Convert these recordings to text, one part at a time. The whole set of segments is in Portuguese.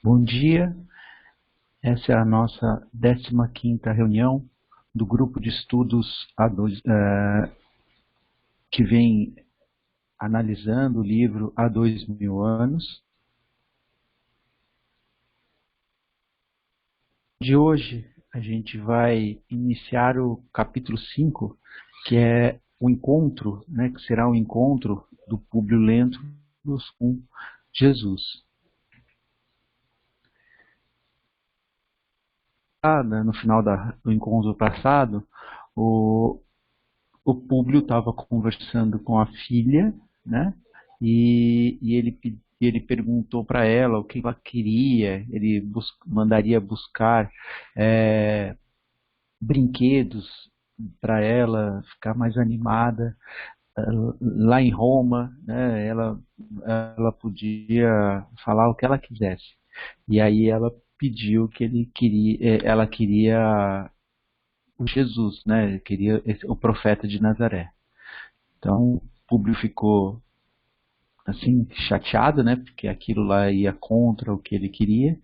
Bom dia, essa é a nossa 15ª reunião do grupo de estudos que vem analisando o livro há 2000 anos. De hoje a gente vai iniciar o capítulo 5, que é o encontro, que será o encontro do Públio Lentulus com Jesus. No final do encontro passado, o Públio estava conversando com a filha, né? E ele perguntou para ela o que ela queria. Ele mandaria buscar brinquedos para ela ficar mais animada. Lá em Roma, né? Ela podia falar o que ela quisesse. E aí ela pediu que ela queria o Jesus, né? Queria o profeta de Nazaré. Então, o Públio ficou assim chateado, né? Porque aquilo lá ia contra o que ele queria,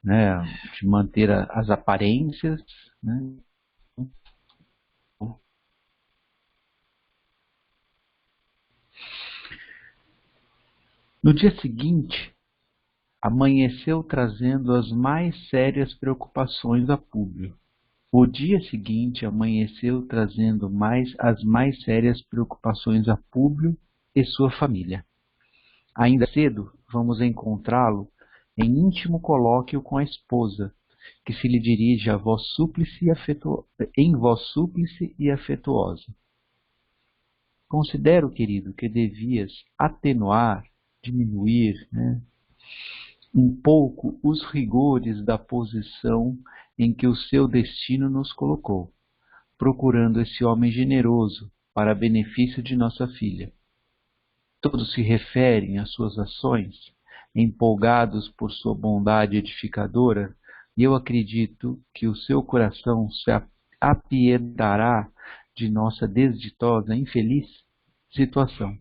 né? De manter as aparências, né? No dia seguinte, amanheceu trazendo as mais sérias preocupações a Públio. O dia seguinte amanheceu trazendo as mais sérias preocupações a Públio e sua família. Ainda cedo, vamos encontrá-lo em íntimo colóquio com a esposa, que se lhe dirige em voz súplice e afetuosa. Considero, querido, que devias atenuar, diminuir, um pouco os rigores da posição em que o seu destino nos colocou, procurando esse homem generoso para benefício de nossa filha. Todos se referem às suas ações, empolgados por sua bondade edificadora, e eu acredito que o seu coração se apiedará de nossa desditosa, infeliz situação.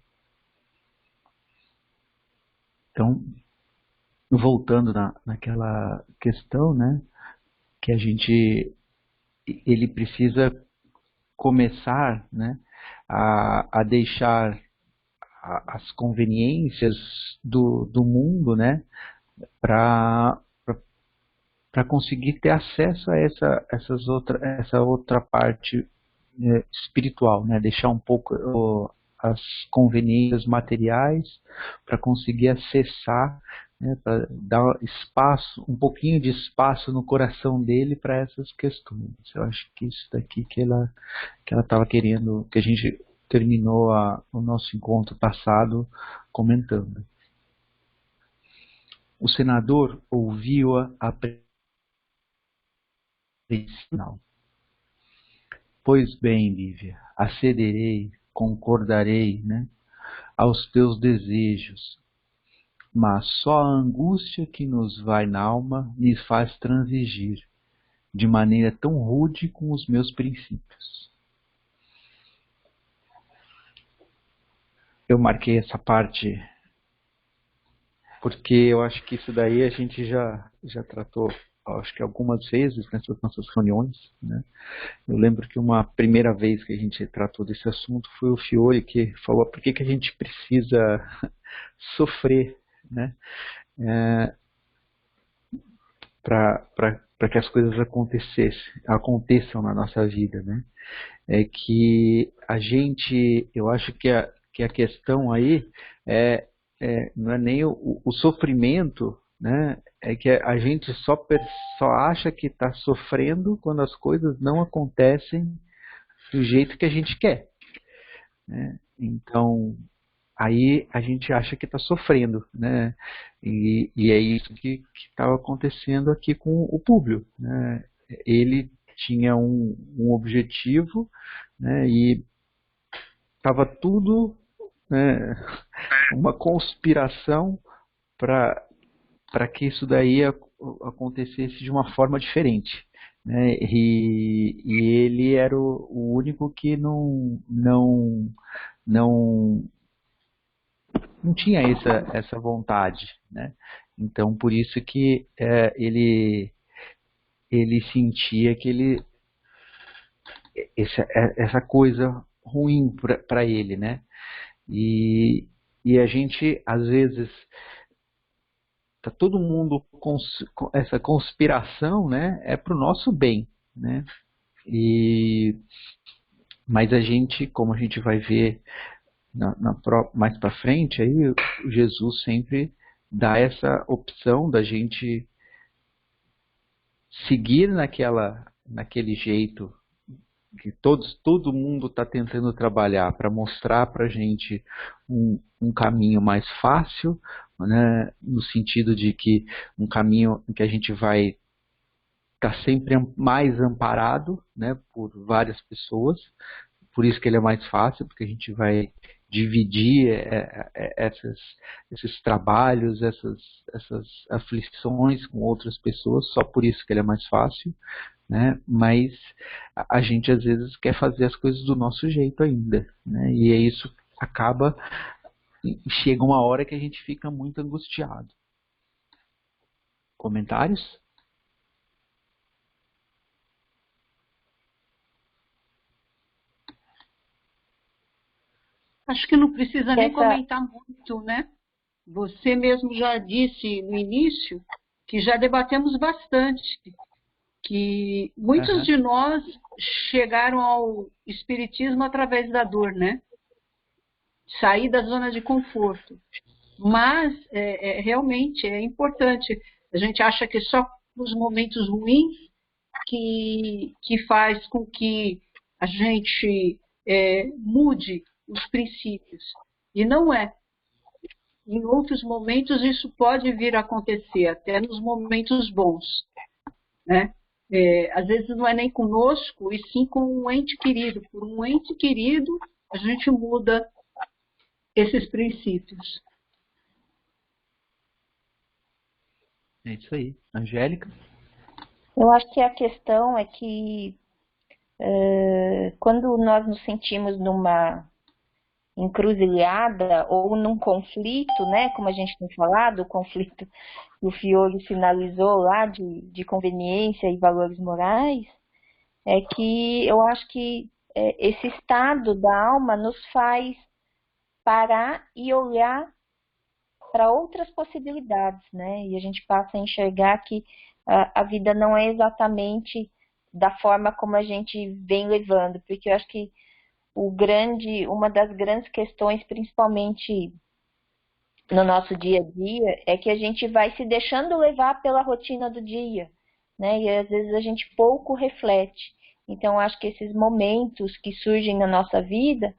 Então, voltando naquela questão, né, que ele precisa começar, né, a deixar as conveniências do mundo, né, para conseguir ter acesso a essa outra parte espiritual, né, deixar um pouco as conveniências materiais para conseguir acessar, né, para dar espaço, um pouquinho de espaço no coração dele para essas questões. Eu acho que isso daqui que ela estava querendo, que a gente terminou o nosso encontro passado comentando. O senador ouviu-a apreensivo. Pois bem, Lívia, acederei, concordarei, né, aos teus desejos, mas só a angústia que nos vai na alma me faz transigir de maneira tão rude com os meus princípios. Eu marquei essa parte porque eu acho que isso daí a gente já tratou, acho que algumas vezes nessas nossas reuniões, né? Eu lembro que uma primeira vez que a gente tratou desse assunto foi o Fiore que falou por que a gente precisa sofrer, né? Para que as coisas aconteçam na nossa vida, né? É que eu acho que a questão aí não é nem o sofrimento, né? É que a gente só acha que está sofrendo quando as coisas não acontecem do jeito que a gente quer, né? Então, aí a gente acha que está sofrendo, né? E é isso que estava acontecendo aqui com o Públio, né? Ele tinha um objetivo, né? E estava tudo, né, uma conspiração para que isso daí acontecesse de uma forma diferente, né? E ele era o único que não tinha essa vontade, né? Então, por isso que ele sentia que essa coisa ruim para ele, né? E a gente, às vezes, tá todo mundo com essa conspiração, né? É para o nosso bem, né? E, mas a gente, como a gente vai ver mais para frente, aí o Jesus sempre dá essa opção da gente seguir naquele jeito que todo mundo está tentando trabalhar para mostrar para a gente um caminho mais fácil, né, no sentido de que um caminho em que a gente vai estar sempre mais amparado, né, por várias pessoas. Por isso que ele é mais fácil, porque a gente vai dividir esses trabalhos, essas aflições com outras pessoas, só por isso que ele é mais fácil, né? Mas a gente às vezes quer fazer as coisas do nosso jeito ainda, né? E é isso acaba, chega uma hora que a gente fica muito angustiado. Comentários? Acho que não precisa nem comentar muito, né? Você mesmo já disse no início que já debatemos bastante, que muitos de nós chegaram ao espiritismo através da dor, né? Sair da zona de conforto. Mas realmente é importante. A gente acha que só nos momentos ruins que faz com que a gente mude os princípios. E não é. Em outros momentos isso pode vir a acontecer, até nos momentos bons, né? Às vezes não é nem conosco, e sim com um ente querido. Por um ente querido, a gente muda esses princípios. É isso aí. Angélica? Eu acho que a questão é que quando nós nos sentimos numa encruzilhada ou num conflito, né, como a gente tem falado, o conflito que o Fiore finalizou lá de conveniência e valores morais, é que eu acho que esse estado da alma nos faz parar e olhar para outras possibilidades, né? E a gente passa a enxergar que a vida não é exatamente da forma como a gente vem levando, porque eu acho que uma das grandes questões, principalmente no nosso dia a dia, é que a gente vai se deixando levar pela rotina do dia, né? E às vezes a gente pouco reflete. Então, acho que esses momentos que surgem na nossa vida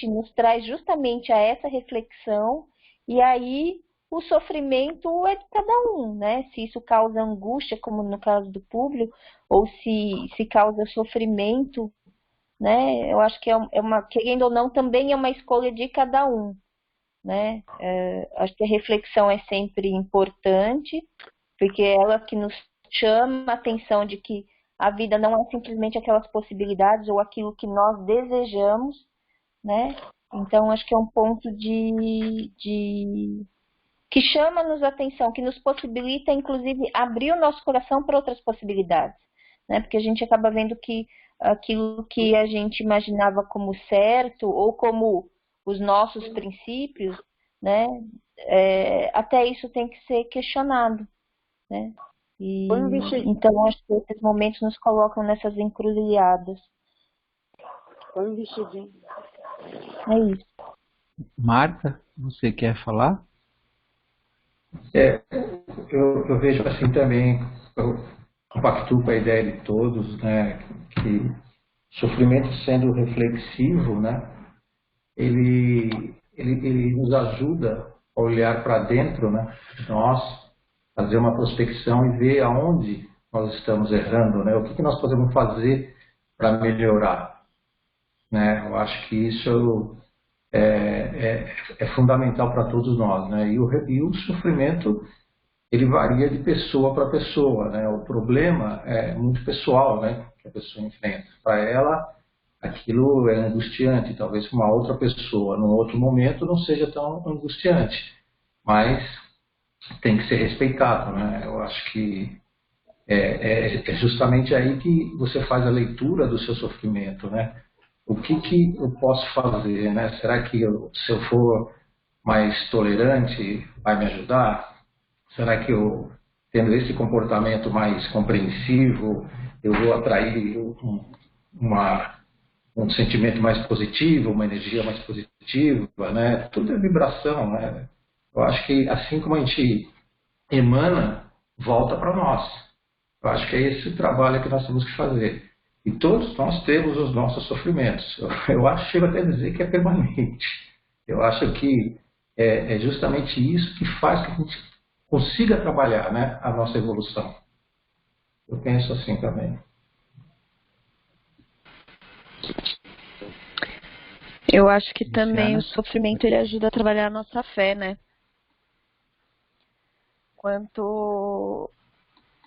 nos traz justamente a essa reflexão, e aí o sofrimento é de cada um, né? Se isso causa angústia, como no caso do público, ou se causa sofrimento, né? Eu acho que querendo ou não, também é uma escolha de cada um, né? Acho que a reflexão é sempre importante, porque é ela que nos chama a atenção de que a vida não é simplesmente aquelas possibilidades ou aquilo que nós desejamos, né? Então, acho que é um ponto que chama-nos a atenção, que nos possibilita, inclusive, abrir o nosso coração para outras possibilidades, né? Porque a gente acaba vendo que aquilo que a gente imaginava como certo ou como os nossos princípios, né? Até isso tem que ser questionado, né? Então, acho que esses momentos nos colocam nessas encruzilhadas. Põe um vestidinho. É isso. Marta, você quer falar? Eu vejo assim também, eu compactuo com a ideia de todos, né, que sofrimento sendo reflexivo, né, ele nos ajuda a olhar para dentro, né, de nós, fazer uma prospecção e ver aonde nós estamos errando, né, o que nós podemos fazer para melhorar, né. Eu acho que isso é fundamental para todos nós, né, e o sofrimento ele varia de pessoa para pessoa, né? O problema é muito pessoal, né? Que a pessoa enfrenta. Para ela, aquilo é angustiante. Talvez para uma outra pessoa, num outro momento, não seja tão angustiante. mas tem que ser respeitado, né? Eu acho que é justamente aí que você faz a leitura do seu sofrimento, né? O que eu posso fazer, né? Será que se eu for mais tolerante vai me ajudar? Será que eu, tendo esse comportamento mais compreensivo, eu vou atrair uma, um sentimento mais positivo, uma energia mais positiva, né? Tudo é vibração, né? Eu acho que assim como a gente emana, volta para nós. Eu acho que é esse trabalho que nós temos que fazer. E todos nós temos os nossos sofrimentos. Eu acho, chego até a dizer que é permanente. Eu acho que é justamente isso que faz que a gente consiga trabalhar, né, a nossa evolução. Eu penso assim também. Eu acho que também Luciana? o sofrimento ele ajuda a trabalhar a nossa fé, né? Quanto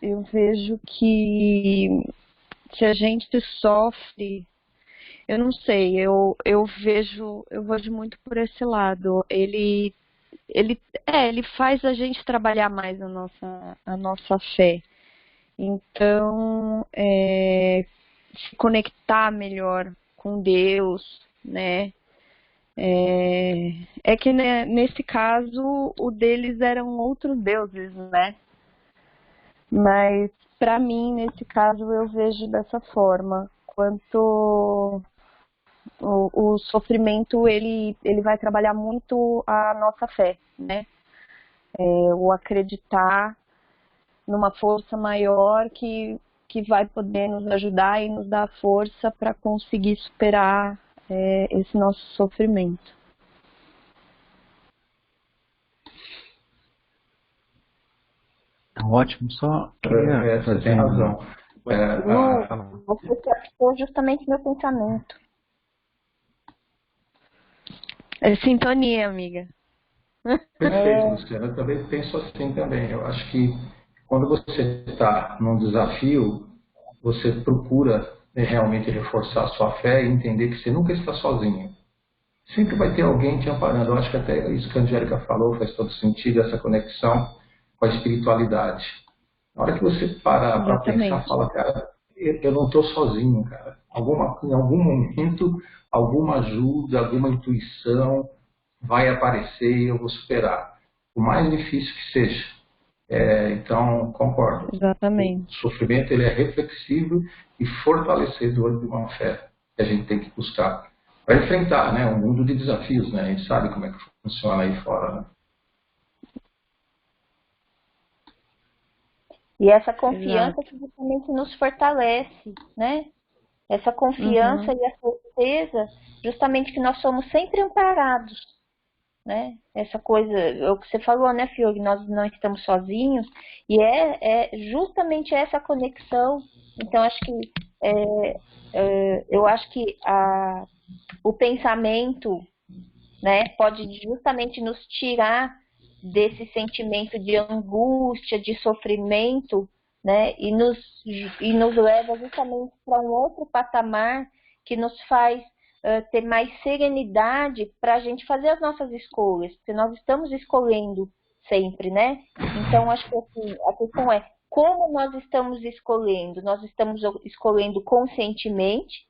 eu vejo que se a gente sofre, eu não sei, eu vejo muito por esse lado. Ele faz a gente trabalhar mais a nossa fé. Então, se conectar melhor com Deus, né? É que né, nesse caso o deles eram outros deuses, né? Mas para mim nesse caso eu vejo dessa forma, quanto o sofrimento ele vai trabalhar muito a nossa fé, né? O acreditar numa força maior que vai poder nos ajudar e nos dar força para conseguir superar esse nosso sofrimento. Ótimo, só queria Você fazer tem razão. Você captou justamente meu pensamento. É sintonia, amiga. Perfeito, Luciana. Eu também penso assim também. Eu acho que quando você está num desafio, você procura realmente reforçar a sua fé e entender que você nunca está sozinho. Sempre vai ter alguém te amparando. Eu acho que até isso que a Angélica falou faz todo sentido, essa conexão com a espiritualidade. Na hora que você parar para pensar, Exatamente. fala, cara, eu não estou sozinho, cara. Em algum momento, alguma ajuda, alguma intuição vai aparecer e eu vou superar. O mais difícil que seja. Então, concordo. O Exatamente. sofrimento ele é reflexivo e fortalecedor de uma fé que a gente tem que buscar para enfrentar, né, um mundo de desafios, né? A gente sabe como é que funciona aí fora, né? E essa confiança Exato. que justamente nos fortalece, né? Essa confiança Uhum. e a certeza, justamente que nós somos sempre amparados, né? Essa coisa, o que você falou, né, Fiore, nós não estamos sozinhos, e é justamente essa conexão. Então, acho que eu acho que o pensamento, né, pode justamente nos tirar desse sentimento de angústia, de sofrimento, né, e nos leva justamente para um outro patamar que nos faz ter mais serenidade para a gente fazer as nossas escolhas, porque nós estamos escolhendo sempre, né? Então, acho que assim, a questão é como nós estamos escolhendo? Nós estamos escolhendo conscientemente,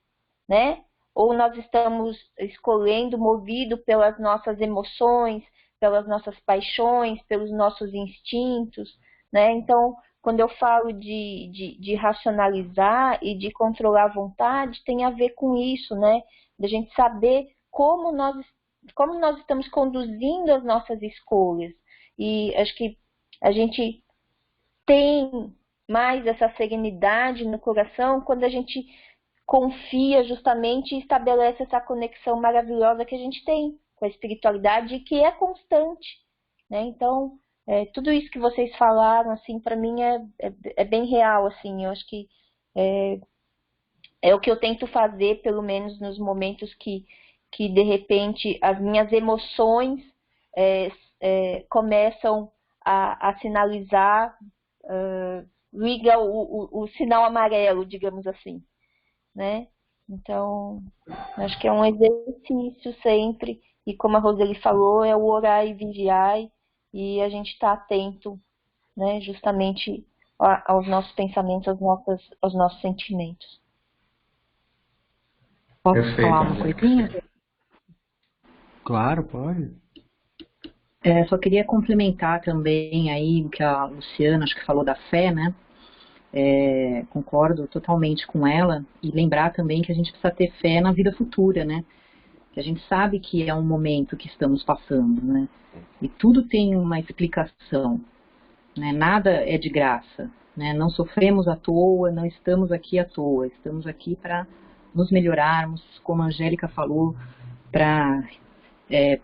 né? Ou nós estamos escolhendo movido pelas nossas emoções, pelas nossas paixões, pelos nossos instintos, né? Então, quando eu falo de racionalizar e de controlar a vontade, tem a ver com isso, né? Da gente saber como nós estamos conduzindo as nossas escolhas. E acho que a gente tem mais essa serenidade no coração quando a gente confia justamente e estabelece essa conexão maravilhosa que a gente tem com a espiritualidade e que é constante, né? Então, tudo isso que vocês falaram, assim, para mim é bem real, assim. Eu acho que é o que eu tento fazer, pelo menos nos momentos que de repente as minhas emoções começam a sinalizar, liga o sinal amarelo, digamos assim, né? Então, acho que é um exercício sempre, e como a Roseli falou, é o orar e vigiar, e a gente está atento, né, justamente aos nossos pensamentos, aos nossos sentimentos. Posso Perfeito, falar uma Angélica. coisinha? Claro, pode. Só queria complementar também aí o que a Luciana, acho que falou da fé, né? Concordo totalmente com ela, e lembrar também que a gente precisa ter fé na vida futura, né? Que a gente sabe que é um momento que estamos passando, né? E tudo tem uma explicação, né? Nada é de graça, né? Não sofremos à toa, não estamos aqui à toa, estamos aqui para nos melhorarmos, como a Angélica falou, para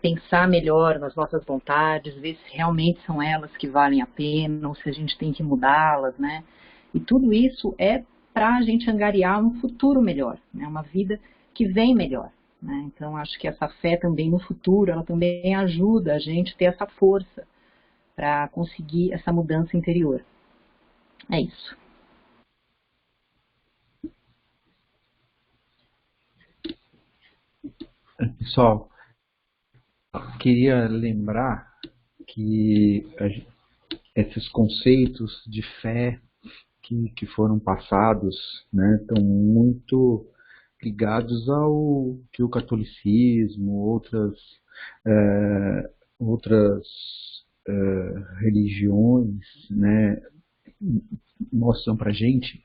pensar melhor nas nossas vontades, ver se realmente são elas que valem a pena, ou se a gente tem que mudá-las, né? E tudo isso é para a gente angariar um futuro melhor, né? Uma vida que vem melhor, né? Então, acho que essa fé também no futuro, ela também ajuda a gente a ter essa força para conseguir essa mudança interior. É isso. Pessoal, queria lembrar que esses conceitos de fé que foram passados, né, estão muito ligados ao que o catolicismo, outras religiões, né, mostram para a gente,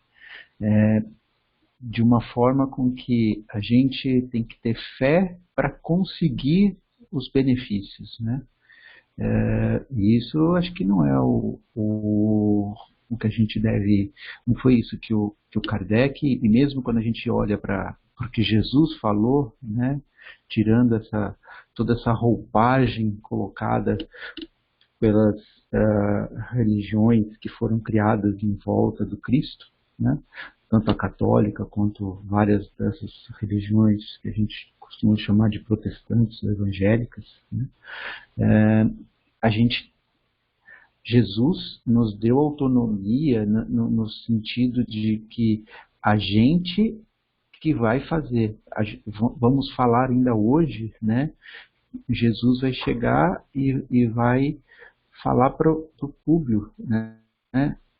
de uma forma com que a gente tem que ter fé para conseguir os benefícios, né? E isso acho que não é o que a gente deve. Não foi isso que o Kardec, e mesmo quando a gente olha para o que Jesus falou, né? Tirando toda essa roupagem colocada pelas religiões que foram criadas em volta do Cristo, né? Tanto a católica quanto várias dessas religiões que a gente costuma chamar de protestantes, evangélicas, né? Jesus nos deu autonomia no sentido de que a gente que vai fazer. Vamos falar ainda hoje, né? Jesus vai chegar e vai falar para o público, né?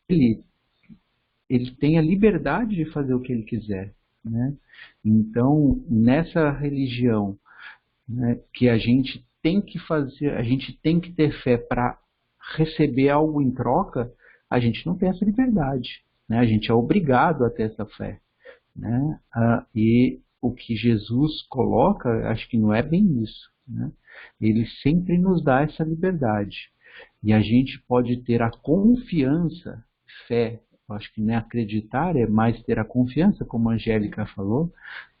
Ele tem a liberdade de fazer o que ele quiser, né? Então, nessa religião, né, que a gente tem que fazer, a gente tem que ter fé para receber algo em troca, a gente não tem essa liberdade, né? A gente é obrigado a ter essa fé, né? E o que Jesus coloca, acho que não é bem isso, né? Ele sempre nos dá essa liberdade. E a gente pode ter a confiança, fé, eu acho que não é acreditar, é mais ter a confiança, como a Angélica falou,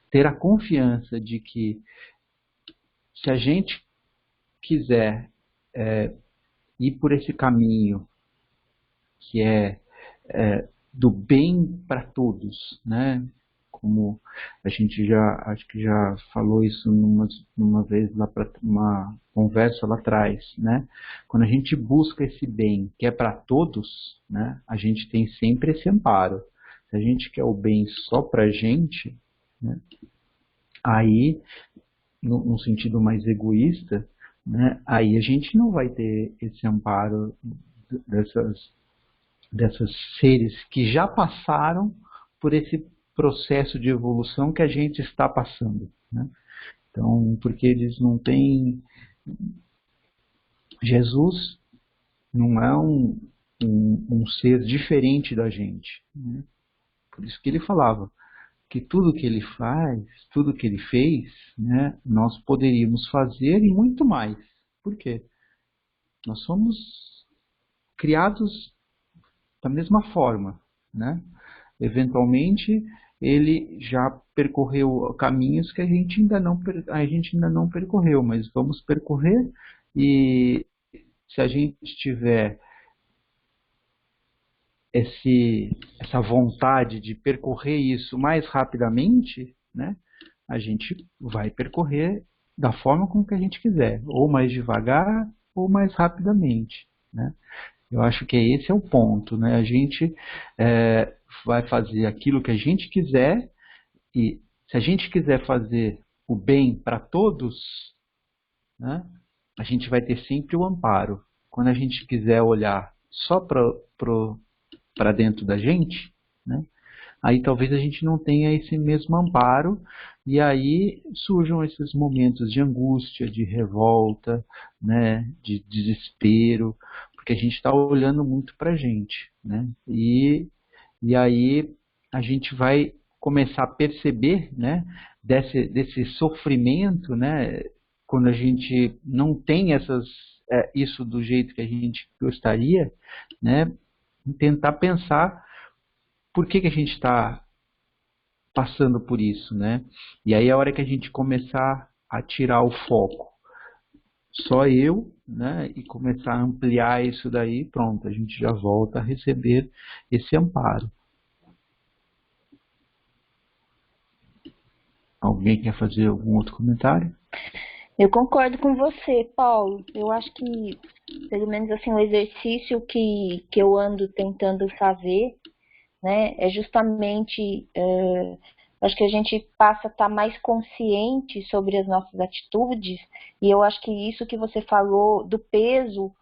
ter a confiança de que se a gente quiser ir por esse caminho que é do bem para todos, né? Como a gente acho que já falou isso numa vez lá para uma conversa lá atrás, né? Quando a gente busca esse bem que é para todos, né? A gente tem sempre esse amparo. Se a gente quer o bem só para a gente, né? Aí, num sentido mais egoísta, né? Aí a gente não vai ter esse amparo dessas seres que já passaram por esse processo de evolução que a gente está passando, né? Então, porque eles não têm... Jesus não é um ser diferente da gente, né? Por isso que ele falava que tudo que ele faz, tudo que ele fez, né, nós poderíamos fazer e muito mais. Por quê? Nós somos criados da mesma forma, né? Eventualmente, ele já percorreu caminhos que a gente ainda não percorreu, mas vamos percorrer, e se a gente tiver essa vontade de percorrer isso mais rapidamente, né, a gente vai percorrer da forma como que a gente quiser, ou mais devagar, ou mais rapidamente, né? Eu acho que esse é o ponto, né? A gente vai fazer aquilo que a gente quiser, e se a gente quiser fazer o bem para todos, né, a gente vai ter sempre o amparo, quando a gente quiser olhar só para dentro da gente, né, aí talvez a gente não tenha esse mesmo amparo, e aí surjam esses momentos de angústia, de revolta, né, de desespero, porque a gente está olhando muito para a gente, né, e aí a gente vai começar a perceber, né, desse sofrimento, né, quando a gente não tem isso do jeito que a gente gostaria, né, tentar pensar por que a gente está passando por isso, né? E aí a hora que a gente começar a tirar o foco, só eu, né, e começar a ampliar isso daí, pronto, a gente já volta a receber esse amparo. Alguém quer fazer algum outro comentário? Eu concordo com você, Paulo. Eu acho que, pelo menos assim, o exercício que eu ando tentando fazer, né, é justamente, acho que a gente passa a estar mais consciente sobre as nossas atitudes, e eu acho que isso que você falou do peso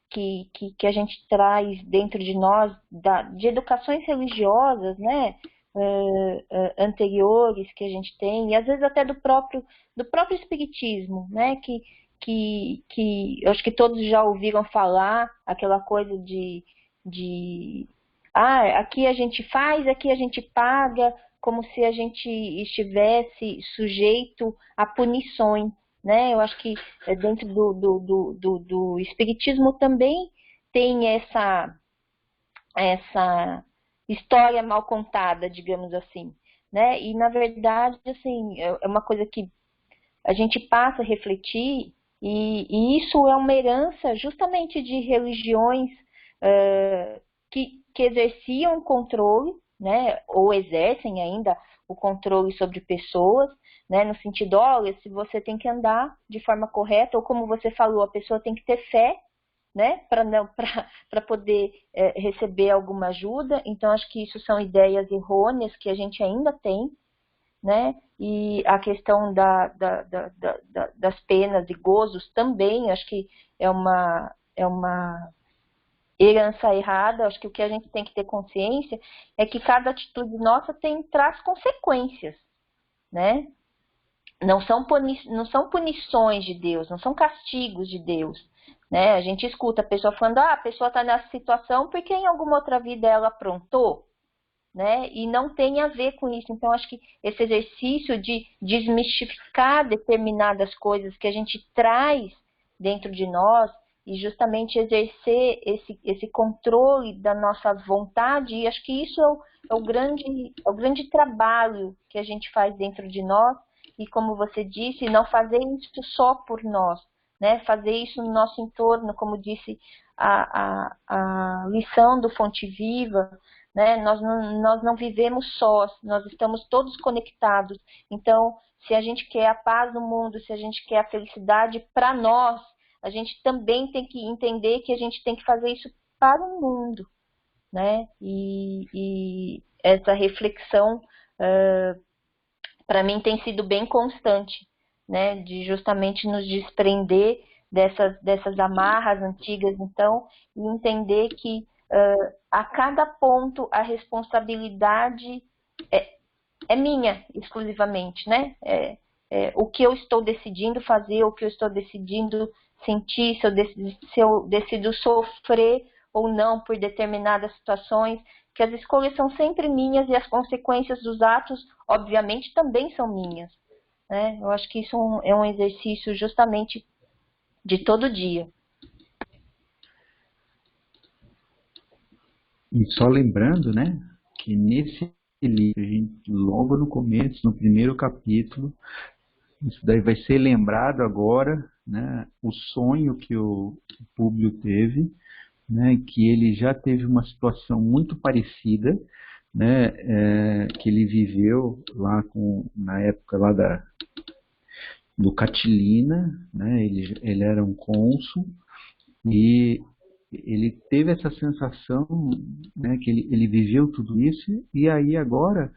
que a gente traz dentro de nós, de educações religiosas, né, anteriores que a gente tem, e às vezes até do próprio espiritismo, né, que eu acho que todos já ouviram falar, aquela coisa de aqui a gente faz, aqui a gente paga, como se a gente estivesse sujeito a punições, né? Eu acho que dentro do espiritismo também tem essa história mal contada, digamos assim, né? E na verdade, assim, é uma coisa que a gente passa a refletir, e isso é uma herança justamente de religiões que exerciam controle, né, ou exercem ainda o controle sobre pessoas, né, no sentido, olha, se você tem que andar de forma correta, ou como você falou, a pessoa tem que ter fé, né, para poder receber alguma ajuda. Então, acho que isso são ideias errôneas que a gente ainda tem, né, e a questão das penas e gozos também, acho que é uma herança errada. Acho que o que a gente tem que ter consciência é que cada atitude nossa traz consequências, né? Não são punições de Deus, não são castigos de Deus, né? A gente escuta a pessoa falando, a pessoa está nessa situação porque em alguma outra vida ela aprontou, né? E não tem a ver com isso. Então, acho que esse exercício de desmistificar determinadas coisas que a gente traz dentro de nós, e justamente exercer esse controle da nossa vontade, e acho que isso é o grande trabalho que a gente faz dentro de nós, e como você disse, não fazer isso só por nós, né? Fazer isso no nosso entorno, como disse a lição do Fonte Viva, né? Nós não vivemos sós, nós estamos todos conectados. Então, se a gente quer a paz no mundo, se a gente quer a felicidade para nós, a gente também tem que entender que a gente tem que fazer isso para o mundo, né? E essa reflexão, para mim, tem sido bem constante, né? De justamente nos desprender dessas amarras antigas, então, e entender que a cada ponto a responsabilidade é minha, exclusivamente, né? O que eu estou decidindo fazer, o que eu estou decidindo sentir, se eu decido sofrer ou não por determinadas situações, que as escolhas são sempre minhas e as consequências dos atos, obviamente, também são minhas, né? Eu acho que isso é um exercício justamente de todo dia. E só lembrando, né, que nesse livro, a gente, logo no começo, no primeiro capítulo, isso daí vai ser lembrado agora, né, o sonho que o Públio teve, né, que ele já teve uma situação muito parecida, né, que ele viveu lá na época lá do Catilina, né, ele era um cônsul, e ele teve essa sensação, né, que ele viveu tudo isso, e aí agora,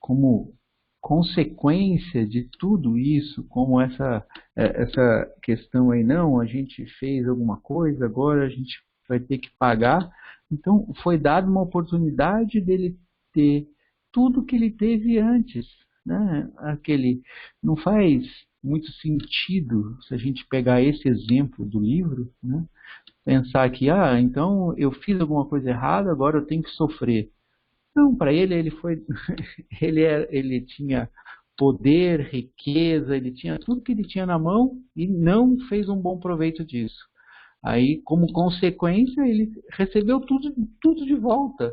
como consequência de tudo isso, como essa questão aí, não, a gente fez alguma coisa, agora a gente vai ter que pagar. Então, foi dada uma oportunidade dele ter tudo que ele teve antes, né? Não faz muito sentido, se a gente pegar esse exemplo do livro, né? Pensar que, então eu fiz alguma coisa errada, agora eu tenho que sofrer. Não, para ele foi, ele tinha poder, riqueza, ele tinha tudo que ele tinha na mão e não fez um bom proveito disso. Aí, como consequência, ele recebeu tudo de volta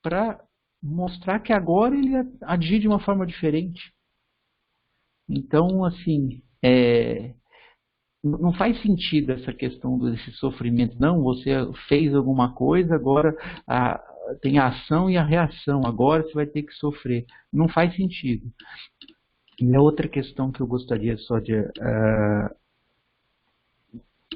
para mostrar que agora ele ia agir de uma forma diferente. Então, assim, não faz sentido essa questão desse sofrimento. Não, você fez alguma coisa, agora tem a ação e a reação. Agora você vai ter que sofrer. Não faz sentido. E a outra questão que eu gostaria só de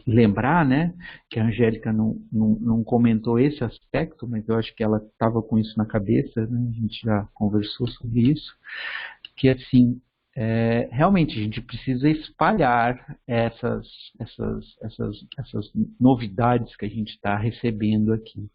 lembrar, né, que a Angélica não comentou esse aspecto, mas eu acho que ela estava com isso na cabeça, né, a gente já conversou sobre isso, que assim, realmente a gente precisa espalhar essas novidades que a gente está recebendo aqui.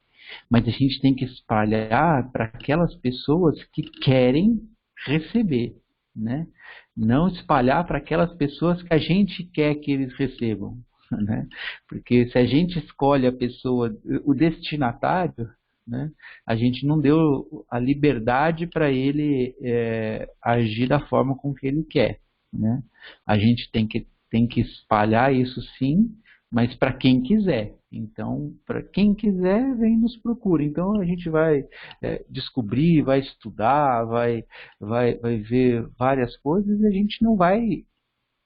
Mas a gente tem que espalhar para aquelas pessoas que querem receber, né? Não espalhar para aquelas pessoas que a gente quer que eles recebam, né? Porque se a gente escolhe a pessoa, o destinatário, né, a gente não deu a liberdade para ele agir da forma com que ele quer, né? A gente tem que espalhar isso sim, mas para quem quiser. Então, para quem quiser, vem nos procura. Então, a gente vai descobrir, vai estudar, vai ver várias coisas e a gente não vai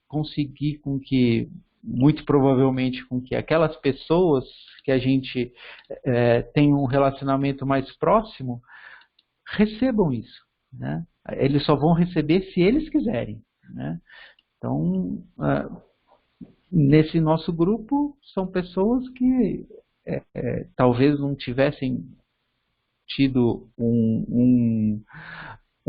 conseguir com que, muito provavelmente, com que aquelas pessoas que a gente tem um relacionamento mais próximo recebam isso, né? Eles só vão receber se eles quiserem, né? Então, nesse nosso grupo, são pessoas que talvez não tivessem tido um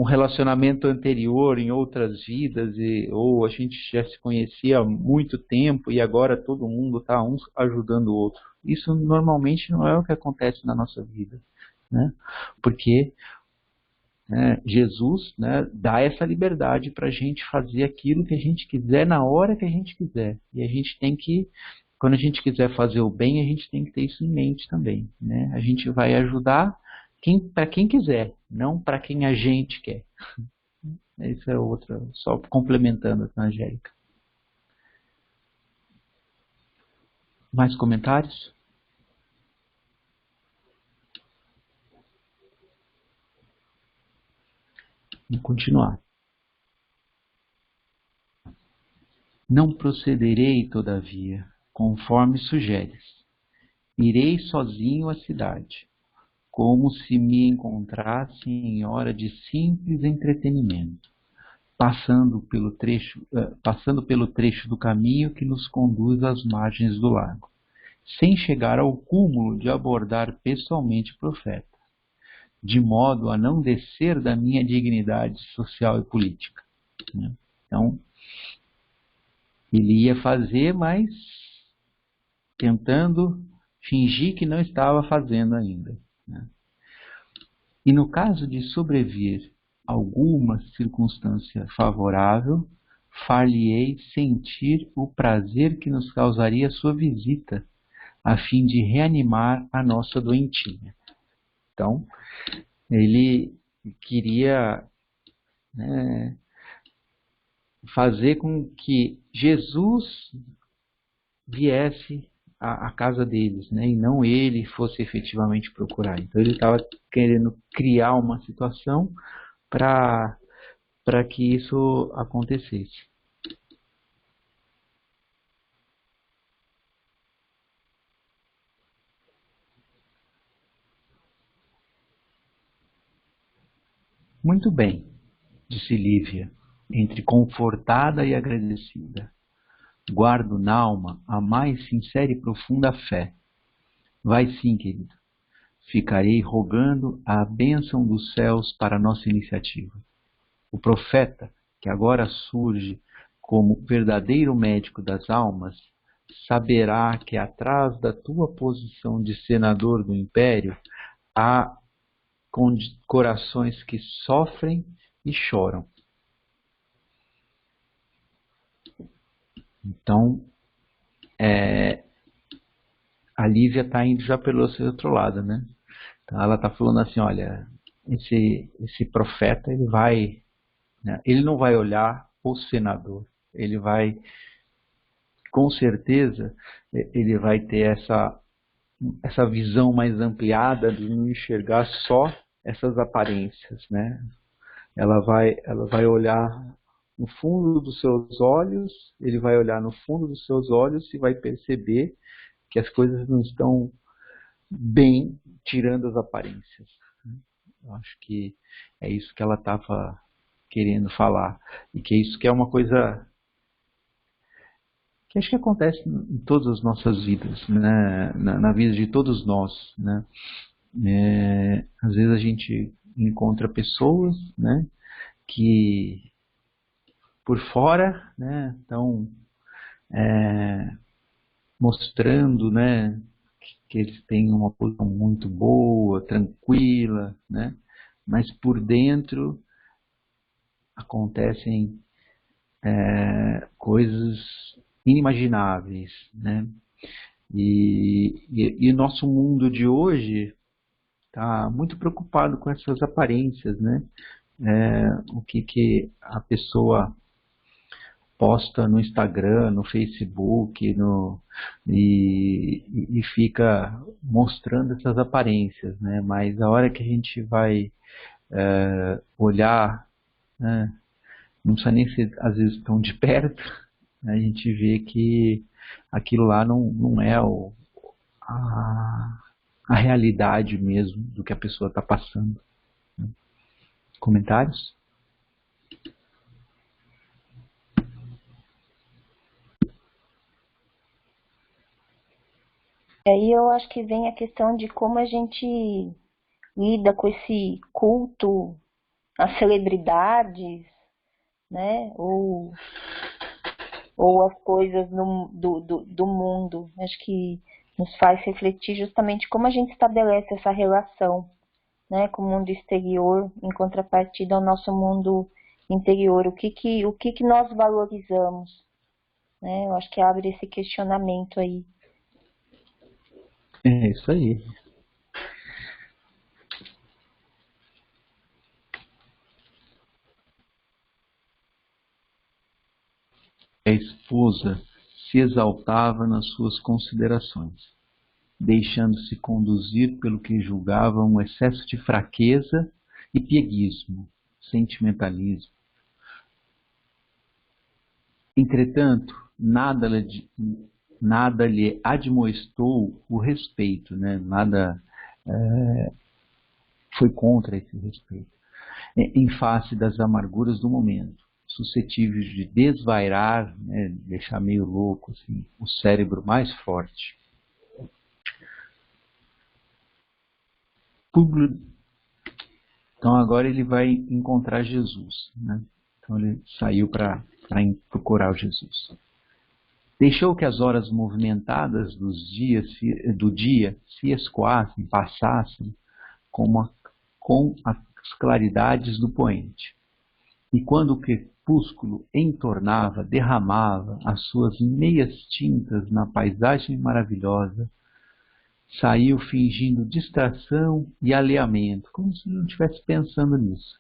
relacionamento anterior em outras vidas, ou a gente já se conhecia há muito tempo e agora todo mundo está um ajudando o outro. Isso normalmente não é o que acontece na nossa vida, né? Porque Jesus, né, dá essa liberdade para a gente fazer aquilo que a gente quiser na hora que a gente quiser. E a gente tem que, quando a gente quiser fazer o bem, a gente tem que ter isso em mente também, né? A gente vai ajudar para quem quiser, não para quem a gente quer. Isso é outra, só complementando a Angélica. Mais comentários? Vamos continuar. Não procederei, todavia, conforme sugeres. Irei sozinho à cidade, como se me encontrasse em hora de simples entretenimento, passando pelo trecho do caminho que nos conduz às margens do lago, sem chegar ao cúmulo de abordar pessoalmente o profeta, de modo a não descer da minha dignidade social e política, né? Então, ele ia fazer, mas tentando fingir que não estava fazendo ainda, né? E no caso de sobrevir alguma circunstância favorável, far-lhe-ei sentir o prazer que nos causaria sua visita, a fim de reanimar a nossa doentinha. Então, ele queria, né, fazer com que Jesus viesse à casa deles, né, e não ele fosse efetivamente procurar. Então ele estava querendo criar uma situação para que isso acontecesse. Muito bem, disse Lívia, entre confortada e agradecida. Guardo n'alma a mais sincera e profunda fé. Vai sim, querido. Ficarei rogando a bênção dos céus para a nossa iniciativa. O profeta, que agora surge como verdadeiro médico das almas, saberá que atrás da tua posição de senador do império há corações que sofrem e choram. Então, a Lívia está indo já pelo outro lado, né? Então, ela está falando assim, olha, esse profeta, ele vai, né, ele não vai olhar o senador, ele vai, com certeza, ele vai ter essa visão mais ampliada de não enxergar só essas aparências, né? Ela vai olhar no fundo dos seus olhos, ele vai olhar no fundo dos seus olhos e vai perceber que as coisas não estão bem, tirando as aparências. Eu acho que é isso que ela estava querendo falar. E que é isso que é uma coisa que acho que acontece em todas as nossas vidas, né? Na vida de todos nós, né? Às vezes a gente encontra pessoas, né, que por fora, né, estão mostrando, né, que eles têm uma posição muito boa, tranquila, né, mas por dentro acontecem coisas inimagináveis, né? E o nosso mundo de hoje está muito preocupado com essas aparências, né? O que a pessoa posta no Instagram, no Facebook, e fica mostrando essas aparências, né? Mas a hora que a gente vai olhar, né, não precisa nem ser às vezes tão de perto, né, a gente vê que aquilo lá não é a realidade mesmo do que a pessoa está passando. Comentários? E aí eu acho que vem a questão de como a gente lida com esse culto às celebridades, né? Ou as coisas do mundo. Acho que nos faz refletir justamente como a gente estabelece essa relação, né, com o mundo exterior em contrapartida ao nosso mundo interior. O que nós valorizamos, né? Eu acho que abre esse questionamento aí. É isso aí. A esposa se exaltava nas suas considerações, deixando-se conduzir pelo que julgava um excesso de fraqueza e pieguismo, sentimentalismo. Entretanto, nada lhe admoestou o respeito, né? Nada foi contra esse respeito, em face das amarguras do momento, suscetíveis de desvairar, né, deixar meio louco assim, o cérebro mais forte. Então agora ele vai encontrar Jesus, né? Então ele saiu para procurar o Jesus. Deixou que as horas movimentadas do dia se escoassem, passassem com as claridades do poente. E quando o crepúsculo entornava, derramava as suas meias tintas na paisagem maravilhosa, saiu fingindo distração e alheamento, como se não estivesse pensando nisso,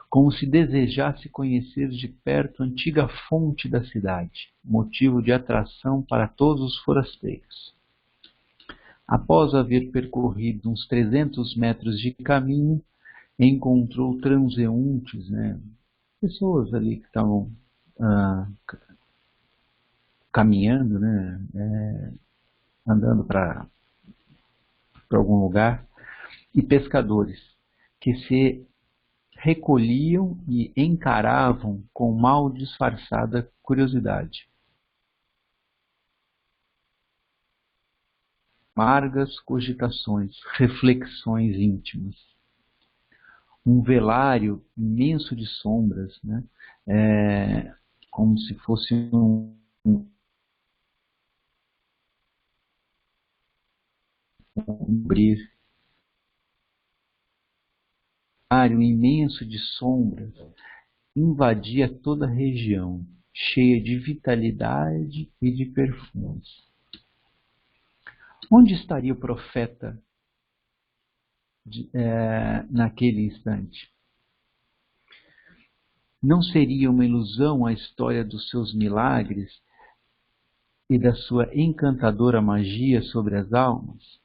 como se desejasse conhecer de perto a antiga fonte da cidade, motivo de atração para todos os forasteiros. Após haver percorrido uns 300 metros de caminho, encontrou transeuntes, né, pessoas ali que estavam caminhando, né, andando para algum lugar, e pescadores que se recolhiam e encaravam com mal disfarçada curiosidade. Amargas cogitações, reflexões íntimas. um velário imenso de sombras, né? Como se fosse um velário imenso de sombras invadia toda a região, cheia de vitalidade e de perfumes. Onde estaria o profeta naquele instante? Não seria uma ilusão a história dos seus milagres e da sua encantadora magia sobre as almas?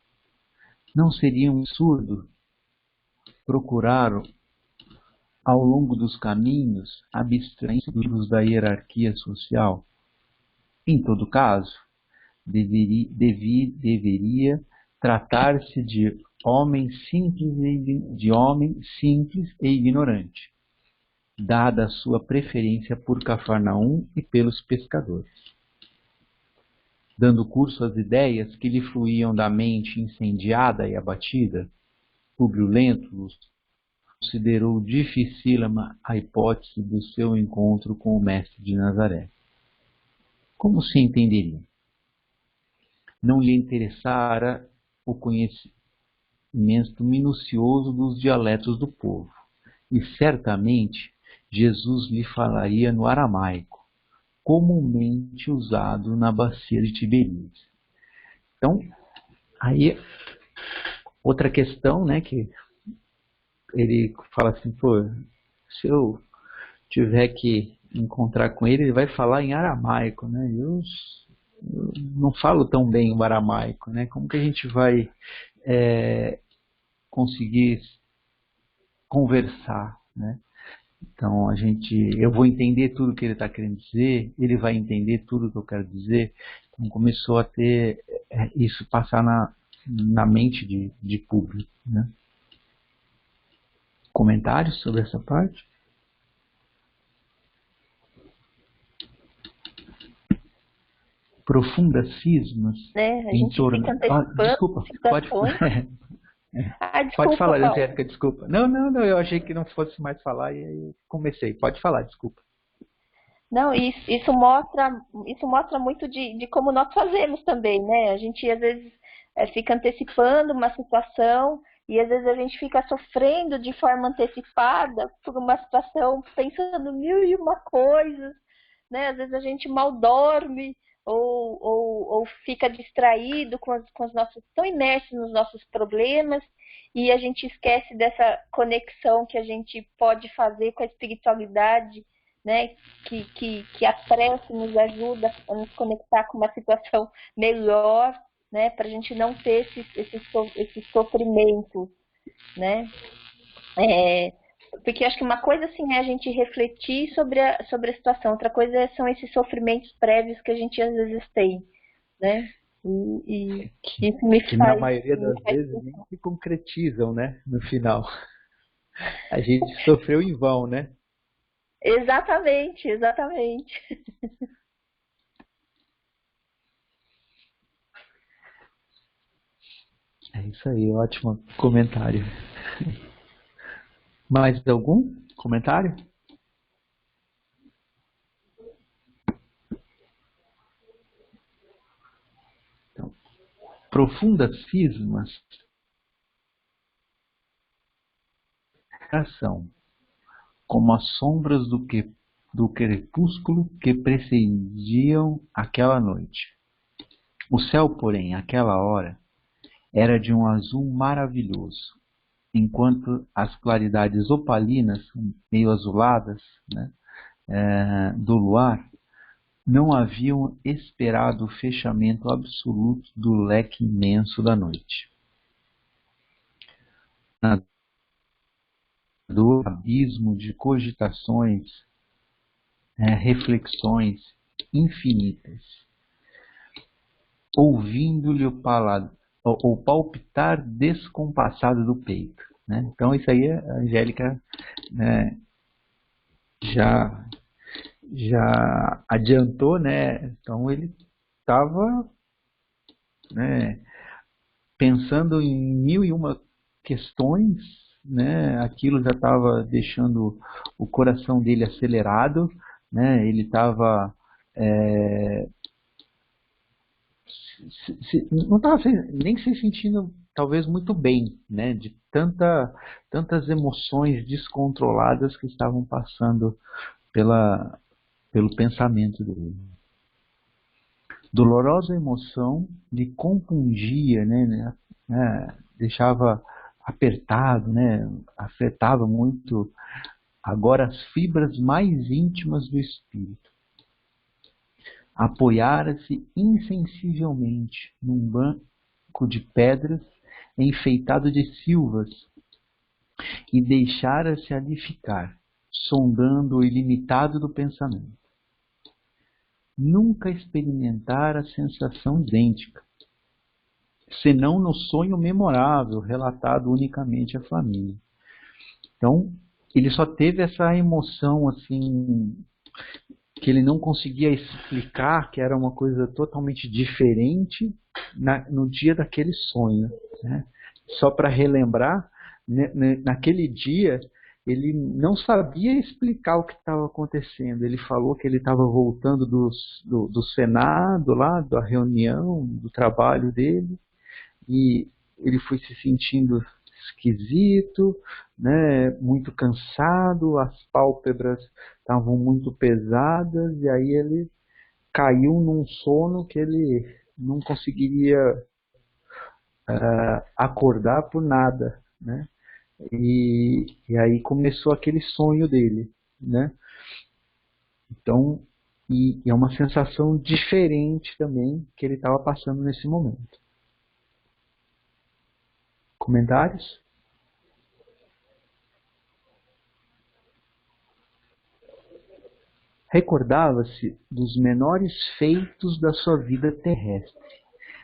Não seria um absurdo procurar ao longo dos caminhos abstraídos da hierarquia social? Em todo caso, deveria tratar-se de homem simples e ignorante, dada a sua preferência por Cafarnaum e pelos pescadores. Dando curso às ideias que lhe fluíam da mente incendiada e abatida, Públio Lentulus considerou dificílima a hipótese do seu encontro com o Mestre de Nazaré. Como se entenderia? Não lhe interessara o conhecimento minucioso dos dialetos do povo, e certamente Jesus lhe falaria no aramaico, comumente usado na bacia de Tiberíades. Então, aí, outra questão, né, que ele fala assim, pô, se eu tiver que encontrar com ele, ele vai falar em aramaico, né? Eu não falo tão bem o aramaico, né? Como que a gente vai conseguir conversar, né? Então eu vou entender tudo que ele está querendo dizer, ele vai entender tudo que eu quero dizer. Então começou a ter isso passar na mente de público, né? Comentários sobre essa parte? Profundas cismas A em gente torno... fica antecipando desculpa, pode falar, Paulo. Angélica, desculpa. Não, eu achei que não fosse mais falar e aí comecei. Pode falar, desculpa. Não, isso mostra muito de como nós fazemos também, né? A gente às vezes fica antecipando uma situação e às vezes a gente fica sofrendo de forma antecipada por uma situação, pensando mil e uma coisas, né? Às vezes a gente mal dorme ou fica distraído com os nossos, tão imersos nos nossos problemas, e a gente esquece dessa conexão que a gente pode fazer com a espiritualidade, né? Que a prece nos ajuda a nos conectar com uma situação melhor, né? Para a gente não ter esse sofrimento, né? Porque acho que uma coisa assim é a gente refletir sobre a situação, outra coisa são esses sofrimentos prévios que a gente às vezes tem, né? E isso me que faz... na maioria das vezes nem se concretizam, né? No final. A gente sofreu em vão, né? Exatamente. É isso aí, ótimo comentário. Mais algum comentário? Então, profundas cismas são como as sombras do crepúsculo que precediam aquela noite. O céu, porém, àquela hora, era de um azul maravilhoso, enquanto as claridades opalinas, meio azuladas, né, do luar, não haviam esperado o fechamento absoluto do leque imenso da noite. Do abismo de cogitações, reflexões infinitas, ouvindo-lhe o palpitar descompassado do peito, né? Então isso aí a Angélica, né, já adiantou, né? Então ele estava, né, pensando em mil e uma questões, né? Aquilo já estava deixando o coração dele acelerado, né? Ele estava não estava nem se sentindo talvez muito bem, né? De tantas emoções descontroladas que estavam passando pelo pensamento dele. Dolorosa emoção lhe compungia, deixava apertado, né? Afetava muito agora as fibras mais íntimas do espírito. Apoiara-se insensivelmente num banco de pedras enfeitado de silvas e deixara-se ali ficar, sondando o ilimitado do pensamento. Nunca experimentara sensação idêntica, senão no sonho memorável relatado unicamente à família. Então, ele só teve essa emoção assim que ele não conseguia explicar, que era uma coisa totalmente diferente no dia daquele sonho, né? Só para relembrar, naquele dia ele não sabia explicar o que estava acontecendo. Ele falou que ele estava voltando do Senado, lá da reunião, do trabalho dele, e ele foi se sentindo esquisito, né, muito cansado, as pálpebras estavam muito pesadas, e aí ele caiu num sono que ele não conseguiria acordar por nada, né? E aí começou aquele sonho dele, né? Então, e é uma sensação diferente também que ele estava passando nesse momento. Comentários? Recordava-se dos menores feitos da sua vida terrestre,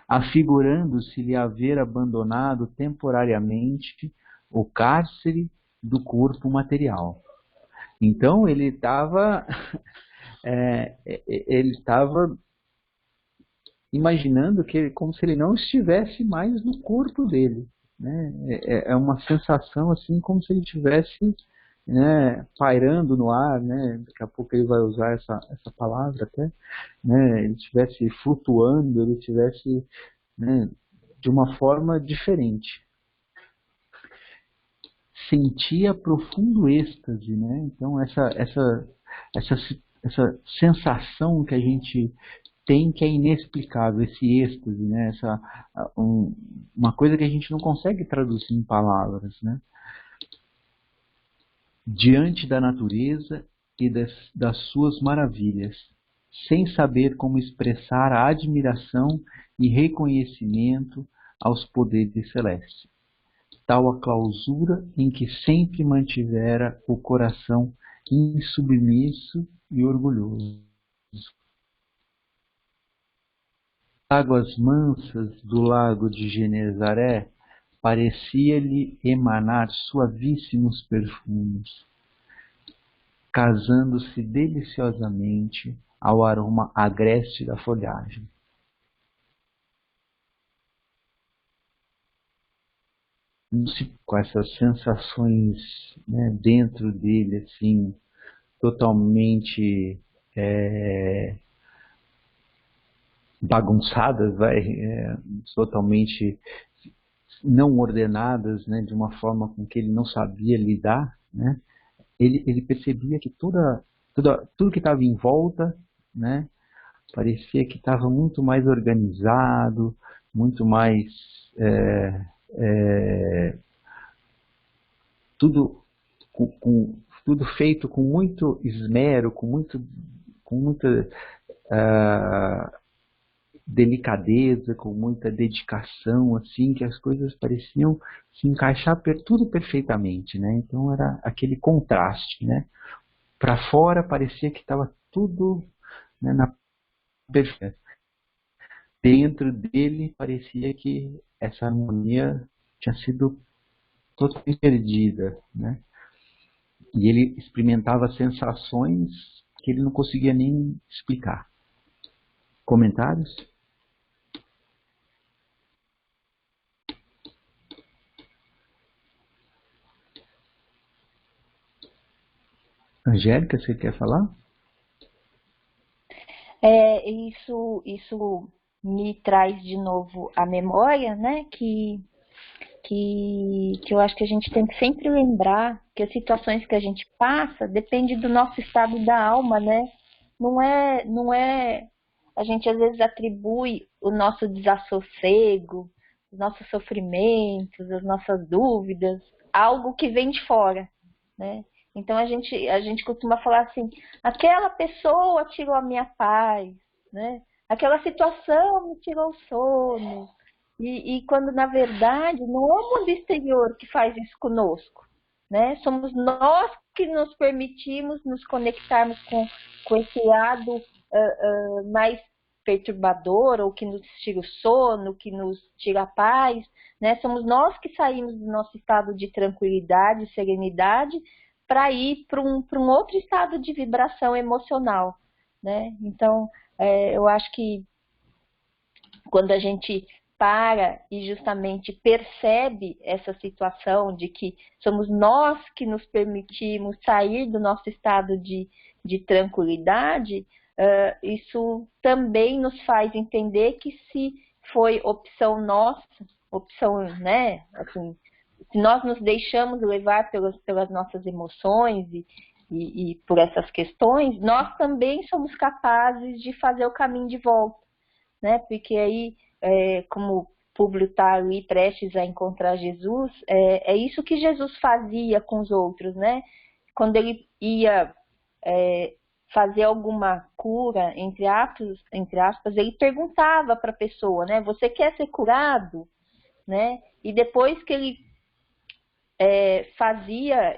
afigurando-se-lhe haver abandonado temporariamente o cárcere do corpo material. Então ele estava imaginando que como se ele não estivesse mais no corpo dele, né? É uma sensação assim como se ele estivesse, né, pairando no ar, né? Daqui a pouco ele vai usar essa palavra até, né? Ele estivesse flutuando, ele estivesse, né, de uma forma diferente. Sentia profundo êxtase, né? Então essa sensação que a gente tem que é inexplicável, esse êxtase, né? Uma coisa que a gente não consegue traduzir em palavras, né? Diante da natureza e das suas maravilhas, sem saber como expressar a admiração e reconhecimento aos poderes celestes. Tal a clausura em que sempre mantivera o coração insubmisso e orgulhoso. Águas mansas do lago de Genezaré parecia-lhe emanar suavíssimos perfumes, casando-se deliciosamente ao aroma agreste da folhagem. Com essas sensações, né, dentro dele, assim, totalmente bagunçadas, totalmente não ordenadas, né, de uma forma com que ele não sabia lidar, né? Ele percebia que tudo que estava em volta, né, parecia que estava muito mais organizado, muito mais tudo feito com muito esmero, com muita delicadeza, com muita dedicação, assim, que as coisas pareciam se encaixar tudo perfeitamente, né? Então era aquele contraste, né? Para fora parecia que estava tudo, né, na perfeição. Dentro dele parecia que essa harmonia tinha sido totalmente perdida, né? E ele experimentava sensações que ele não conseguia nem explicar. Comentários? Angélica, você quer falar? Isso me traz de novo a memória, né, que eu acho que a gente tem que sempre lembrar que as situações que a gente passa depende do nosso estado da alma, né? Não é, a gente às vezes atribui o nosso desassossego, os nossos sofrimentos, as nossas dúvidas, algo que vem de fora, né? Então a gente costuma falar assim, aquela pessoa tirou a minha paz, né? Aquela situação me tirou o sono. E quando, na verdade, não é o mundo exterior que faz isso conosco, né? Somos nós que nos permitimos nos conectarmos com esse lado mais perturbador, ou que nos tira o sono, que nos tira a paz, né? Somos nós que saímos do nosso estado de tranquilidade, serenidade, para ir para um outro estado de vibração emocional, né? Então, eu acho que quando a gente para e justamente percebe essa situação de que somos nós que nos permitimos sair do nosso estado de tranquilidade, isso também nos faz entender que se foi opção nossa, opção, né, assim, se nós nos deixamos levar pelas nossas emoções e por essas questões, nós também somos capazes de fazer o caminho de volta, né? Porque aí, como o Públio está ali prestes a encontrar Jesus, é isso que Jesus fazia com os outros, né? Quando ele ia fazer alguma cura, entre aspas, ele perguntava para a pessoa, né? Você quer ser curado? Né? E depois que ele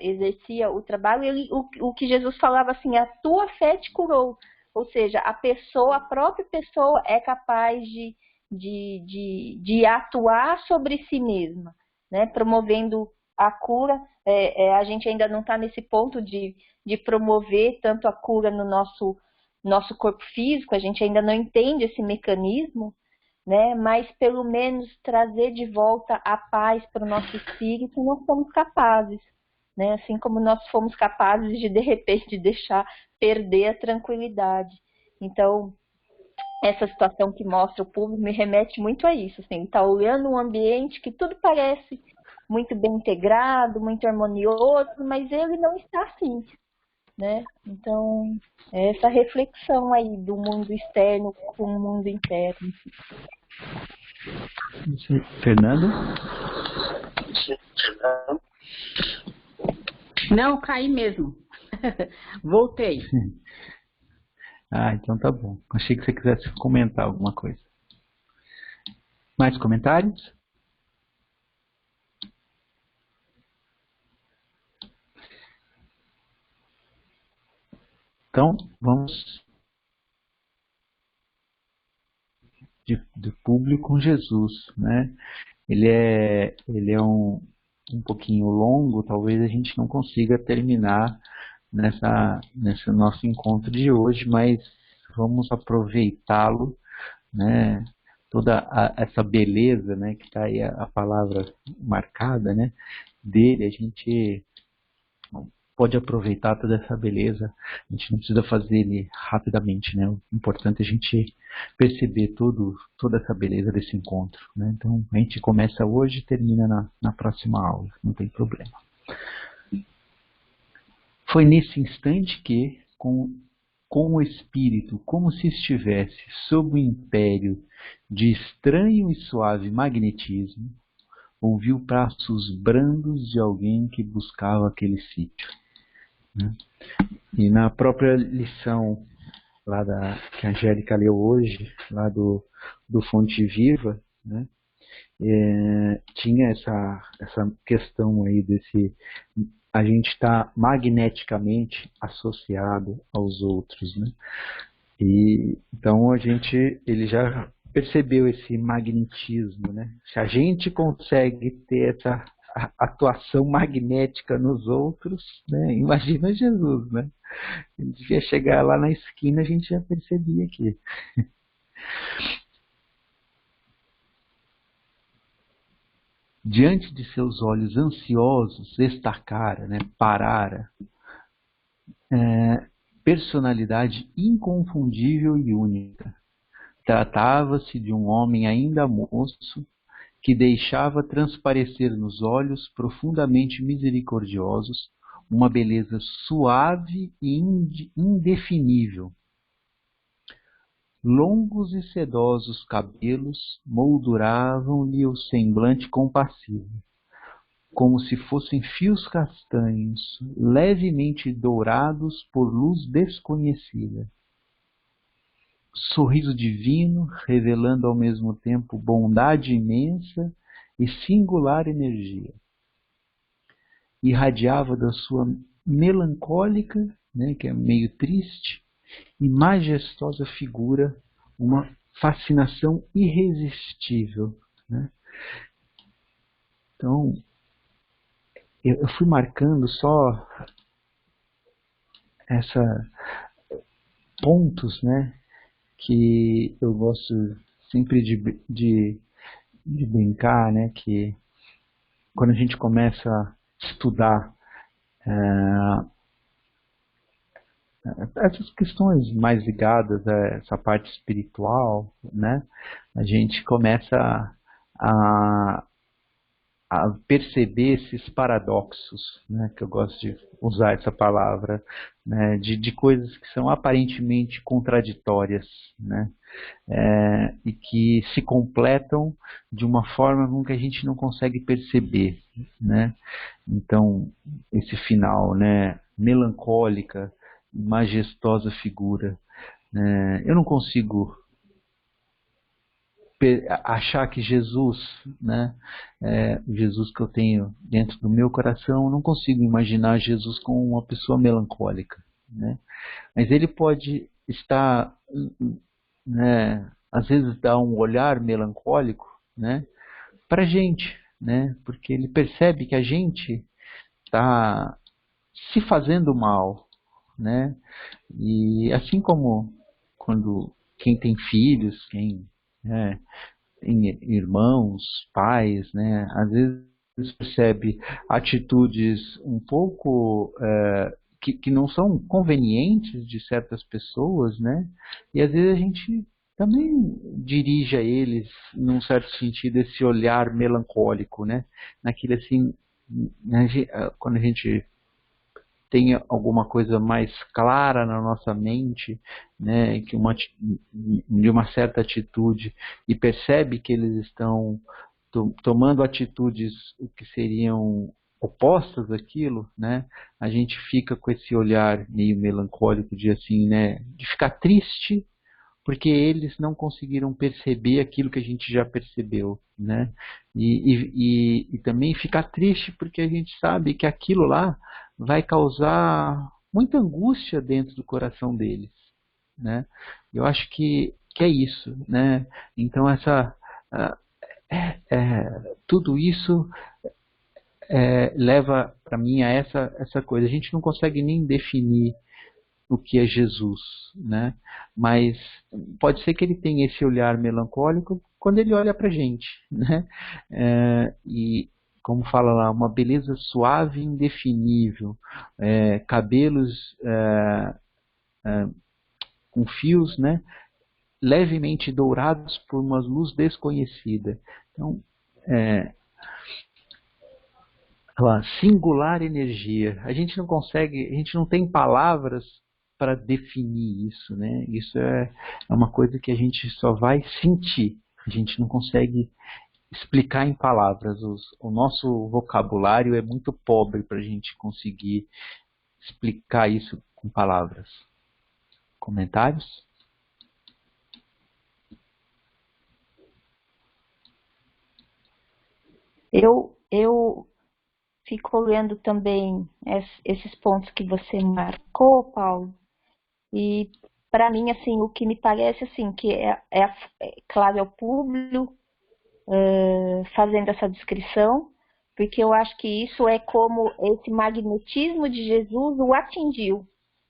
exercia o trabalho, o que Jesus falava assim, a tua fé te curou. Ou seja, a própria pessoa é capaz de atuar sobre si mesma, né? Promovendo a cura. A gente ainda não está nesse ponto de promover tanto a cura no nosso corpo físico, a gente ainda não entende esse mecanismo, né? Mas pelo menos trazer de volta a paz para o nosso espírito, nós somos capazes, né? Assim como nós fomos capazes de repente deixar perder a tranquilidade. Então, essa situação que mostra o público me remete muito a isso, assim, tá olhando um ambiente que tudo parece muito bem integrado, muito harmonioso, mas ele não está assim, né? Então, essa reflexão aí do mundo externo com o mundo interno. Fernando? Não, caí mesmo. Voltei. Ah, então tá bom. Achei que você quisesse comentar alguma coisa. Mais comentários? Então, vamos do público com Jesus, né? Ele é um pouquinho longo, talvez a gente não consiga terminar nesse nosso encontro de hoje, mas vamos aproveitá-lo, né? Toda essa beleza, né, que está aí a palavra marcada, né, dele, a gente pode aproveitar toda essa beleza, a gente não precisa fazer ele rapidamente, né? O importante é a gente perceber toda essa beleza desse encontro, né? Então a gente começa hoje e termina na próxima aula, não tem problema. Foi nesse instante que, com o espírito como se estivesse sob o império de estranho e suave magnetismo, ouviu passos brandos de alguém que buscava aquele sítio. Né? E na própria lição lá que a Angélica leu hoje, lá do Fonte Viva, né? Tinha essa questão aí a gente está magneticamente associado aos outros, né? E então ele já percebeu esse magnetismo, né? Se a gente consegue ter essa atuação magnética nos outros, né? Imagina Jesus, né? Ele devia chegar lá na esquina, a gente já percebia aqui. Diante de seus olhos ansiosos, estacara, né? Parara, personalidade inconfundível e única. Tratava-se de um homem ainda moço, que deixava transparecer nos olhos profundamente misericordiosos uma beleza suave e indefinível. Longos e sedosos cabelos molduravam-lhe o semblante compassivo, como se fossem fios castanhos, levemente dourados por luz desconhecida. Sorriso divino, revelando ao mesmo tempo bondade imensa e singular energia. Irradiava da sua melancólica, né, que é meio triste, e majestosa figura uma fascinação irresistível, né? Então, eu fui marcando só pontos, né, que eu gosto sempre de brincar, né, que quando a gente começa a estudar essas questões mais ligadas a essa parte espiritual, né, a gente começa a perceber esses paradoxos, né, que eu gosto de usar essa palavra, né, de coisas que são aparentemente contraditórias, né, e que se completam de uma forma com que a gente não consegue perceber, né. Então, esse final, né, melancólica, majestosa figura, né, eu não consigo achar que Jesus, né, o Jesus que eu tenho dentro do meu coração, eu não consigo imaginar Jesus como uma pessoa melancólica, né? Mas ele pode estar, né, às vezes dá um olhar melancólico, né, para a gente, né, porque ele percebe que a gente está se fazendo mal, né? E assim como quando quem tem filhos, quem tem irmãos, pais, né, às vezes percebe atitudes um pouco que não são convenientes de certas pessoas, né, e às vezes a gente também dirige a eles, num certo sentido, esse olhar melancólico, né, naquilo assim, quando a gente tem alguma coisa mais clara na nossa mente, né, que de uma certa atitude, e percebe que eles estão tomando atitudes que seriam opostas àquilo, né, a gente fica com esse olhar meio melancólico de assim, né, de ficar triste porque eles não conseguiram perceber aquilo que a gente já percebeu, né? E também ficar triste porque a gente sabe que aquilo lá vai causar muita angústia dentro do coração deles, né? Eu acho que é isso, né? Então tudo isso leva para mim a essa coisa. A gente não consegue nem definir o que é Jesus, né? Mas pode ser que ele tenha esse olhar melancólico quando ele olha para a gente, né? E como fala lá, uma beleza suave e indefinível, cabelos com fios, né, levemente dourados por uma luz desconhecida. Então, singular energia. A gente não consegue, a gente não tem palavras para definir isso, né? Isso é uma coisa que a gente só vai sentir. A gente não consegue explicar em palavras. O nosso vocabulário é muito pobre para a gente conseguir explicar isso com palavras. Comentários? Eu fico olhando também esses pontos que você marcou, Paulo, e para mim, assim, o que me parece, assim, que claro, é o Públio fazendo essa descrição, porque eu acho que isso é como esse magnetismo de Jesus o atingiu.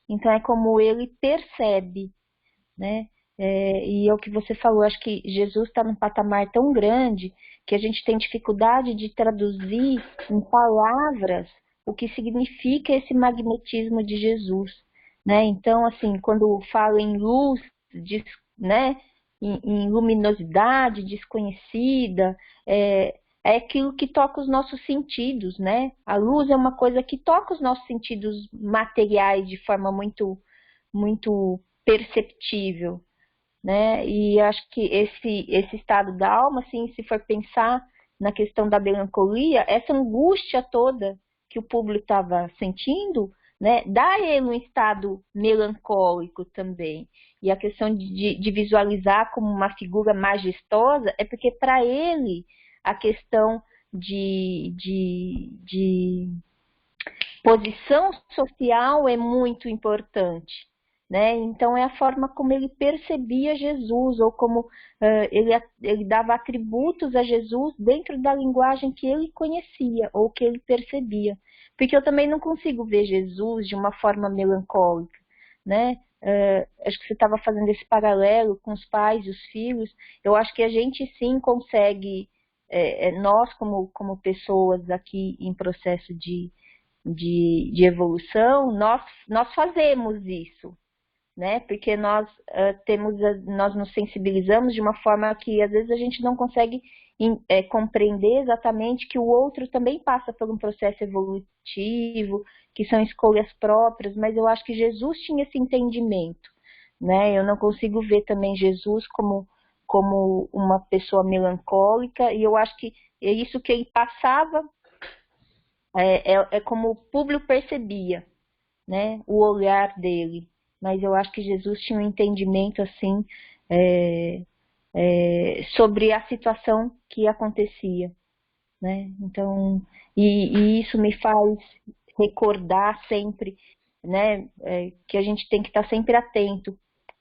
Então, é como ele percebe, né? E é o que você falou, acho que Jesus está num patamar tão grande que a gente tem dificuldade de traduzir em palavras o que significa esse magnetismo de Jesus. né? Então, assim, quando fala em luz, né, em luminosidade desconhecida, é aquilo que toca os nossos sentidos, né? A luz é uma coisa que toca os nossos sentidos materiais de forma muito, muito perceptível, né? E acho que esse estado da alma, assim, se for pensar na questão da melancolia, essa angústia toda que o público estava sentindo, né, dá a ele um estado melancólico também. E a questão de visualizar como uma figura majestosa é porque para ele a questão de posição social é muito importante, né? Então é a forma como ele percebia Jesus, ou como ele dava atributos a Jesus dentro da linguagem que ele conhecia, ou que ele percebia. Porque eu também não consigo ver Jesus de uma forma melancólica, né? Acho que você estava fazendo esse paralelo com os pais e os filhos. Eu acho que a gente sim consegue, nós como pessoas aqui em processo de evolução, nós fazemos isso, né? Porque nós nós nos sensibilizamos de uma forma que às vezes a gente não consegue compreender exatamente que o outro também passa por um processo evolutivo, que são escolhas próprias, mas eu acho que Jesus tinha esse entendimento, né? Eu não consigo ver também Jesus como uma pessoa melancólica, e eu acho que é isso que ele passava, como o público percebia, né? O olhar dele. Mas eu acho que Jesus tinha um entendimento assim sobre a situação que acontecia, né? Então, e isso me faz recordar sempre, né, que a gente tem que estar sempre atento,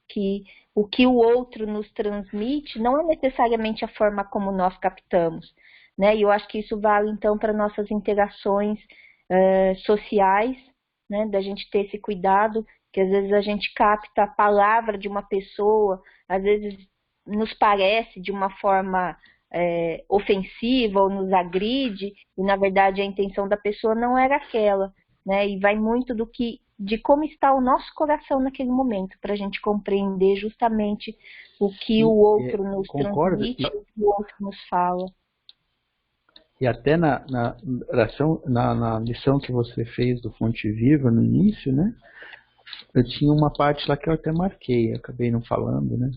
que o que o outro nos transmite não é necessariamente a forma como nós captamos, né? E eu acho que isso vale então para nossas interações sociais, né? Da gente ter esse cuidado, que às vezes a gente capta a palavra de uma pessoa, às vezes nos parece de uma forma ofensiva ou nos agride, e na verdade a intenção da pessoa não era aquela, né? E vai muito de como está o nosso coração naquele momento, para a gente compreender justamente o que o outro nos transmite, o que o outro nos fala. E até na lição que você fez do Fonte Viva no início, né? Eu tinha uma parte lá que eu até marquei, acabei não falando, né,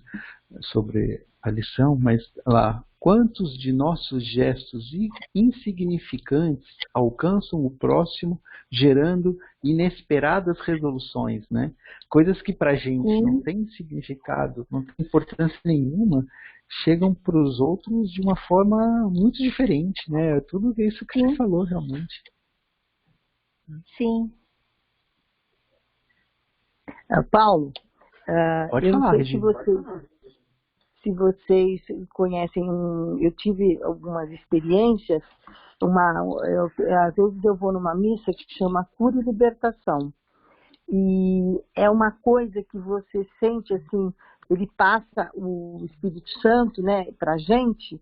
sobre a lição, mas lá, quantos de nossos gestos insignificantes alcançam o próximo, gerando inesperadas resoluções, né? Coisas que pra gente não tem significado, não tem importância nenhuma, chegam para os outros de uma forma muito diferente, né? Tudo isso que você falou, realmente. Sim. Paulo, Pode eu falar, não sei Regina. se vocês conhecem, eu tive algumas experiências, às vezes eu vou numa missa que chama Cura e Libertação, e é uma coisa que você sente assim, ele passa o Espírito Santo, né, pra gente,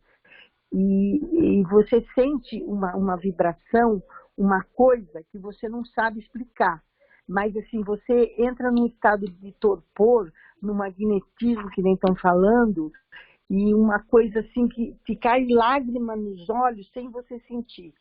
e você sente uma vibração, uma coisa que você não sabe explicar. Mas assim, você entra num estado de torpor, no magnetismo que nem estão falando, e uma coisa assim que cai lágrima nos olhos sem você sentir.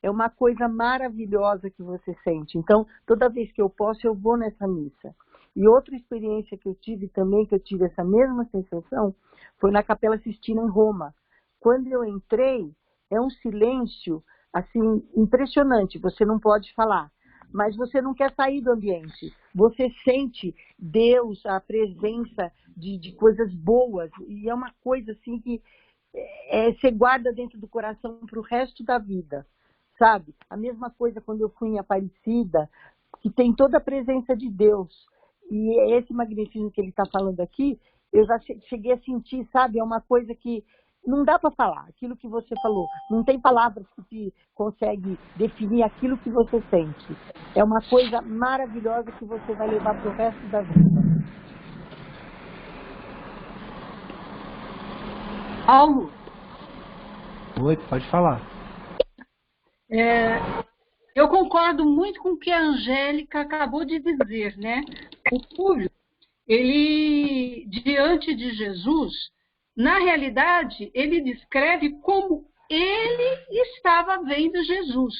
É uma coisa maravilhosa que você sente. Então, toda vez que eu posso, eu vou nessa missa. E outra experiência que eu tive também, que eu tive essa mesma sensação, foi na Capela Sistina em Roma. Quando eu entrei, é um silêncio assim impressionante, você não pode falar. Mas você não quer sair do ambiente. Você sente Deus, a presença de coisas boas. E é uma coisa assim que você guarda dentro do coração para o resto da vida, sabe? A mesma coisa quando eu fui em Aparecida, que tem toda a presença de Deus. E esse magnetismo que ele está falando aqui, eu já cheguei a sentir, sabe? É uma coisa que não dá para falar, aquilo que você falou. Não tem palavras que consegue definir aquilo que você sente. É uma coisa maravilhosa que você vai levar para o resto da vida. Paulo? Oi, pode falar. Eu concordo muito com o que a Angélica acabou de dizer, né? O Públio, ele, diante de Jesus, na realidade, ele descreve como ele estava vendo Jesus.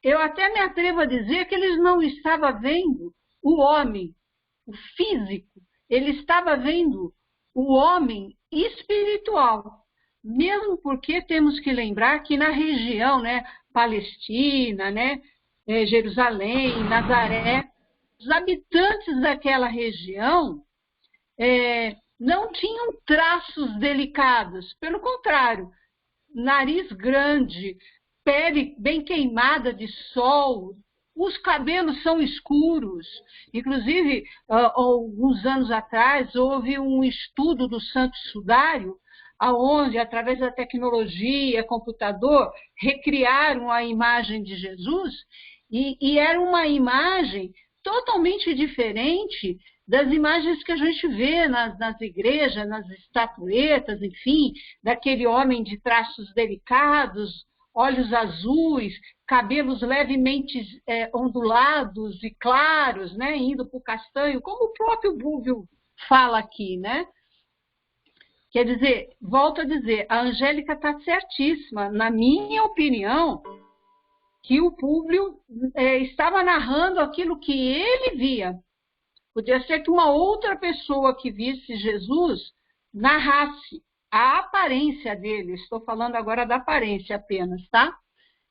Eu até me atrevo a dizer que ele não estava vendo o homem, o físico, ele estava vendo o homem espiritual. Mesmo porque temos que lembrar que na região, né, Palestina, né, Jerusalém, Nazaré, os habitantes daquela região não tinham traços delicados, pelo contrário, nariz grande, pele bem queimada de sol, os cabelos são escuros. Inclusive, alguns anos atrás, houve um estudo do Santo Sudário, onde, através da tecnologia, computador, recriaram a imagem de Jesus, e era uma imagem totalmente diferente das imagens que a gente vê nas igrejas, nas estatuetas, enfim, daquele homem de traços delicados, olhos azuis, cabelos levemente ondulados e claros, né, indo para o castanho, como o próprio Búvio fala aqui, né? Quer dizer, volto a dizer, a Angélica está certíssima, na minha opinião, que o Públio estava narrando aquilo que ele via. Podia ser que uma outra pessoa que visse Jesus narrasse a aparência dele, estou falando agora da aparência apenas, tá?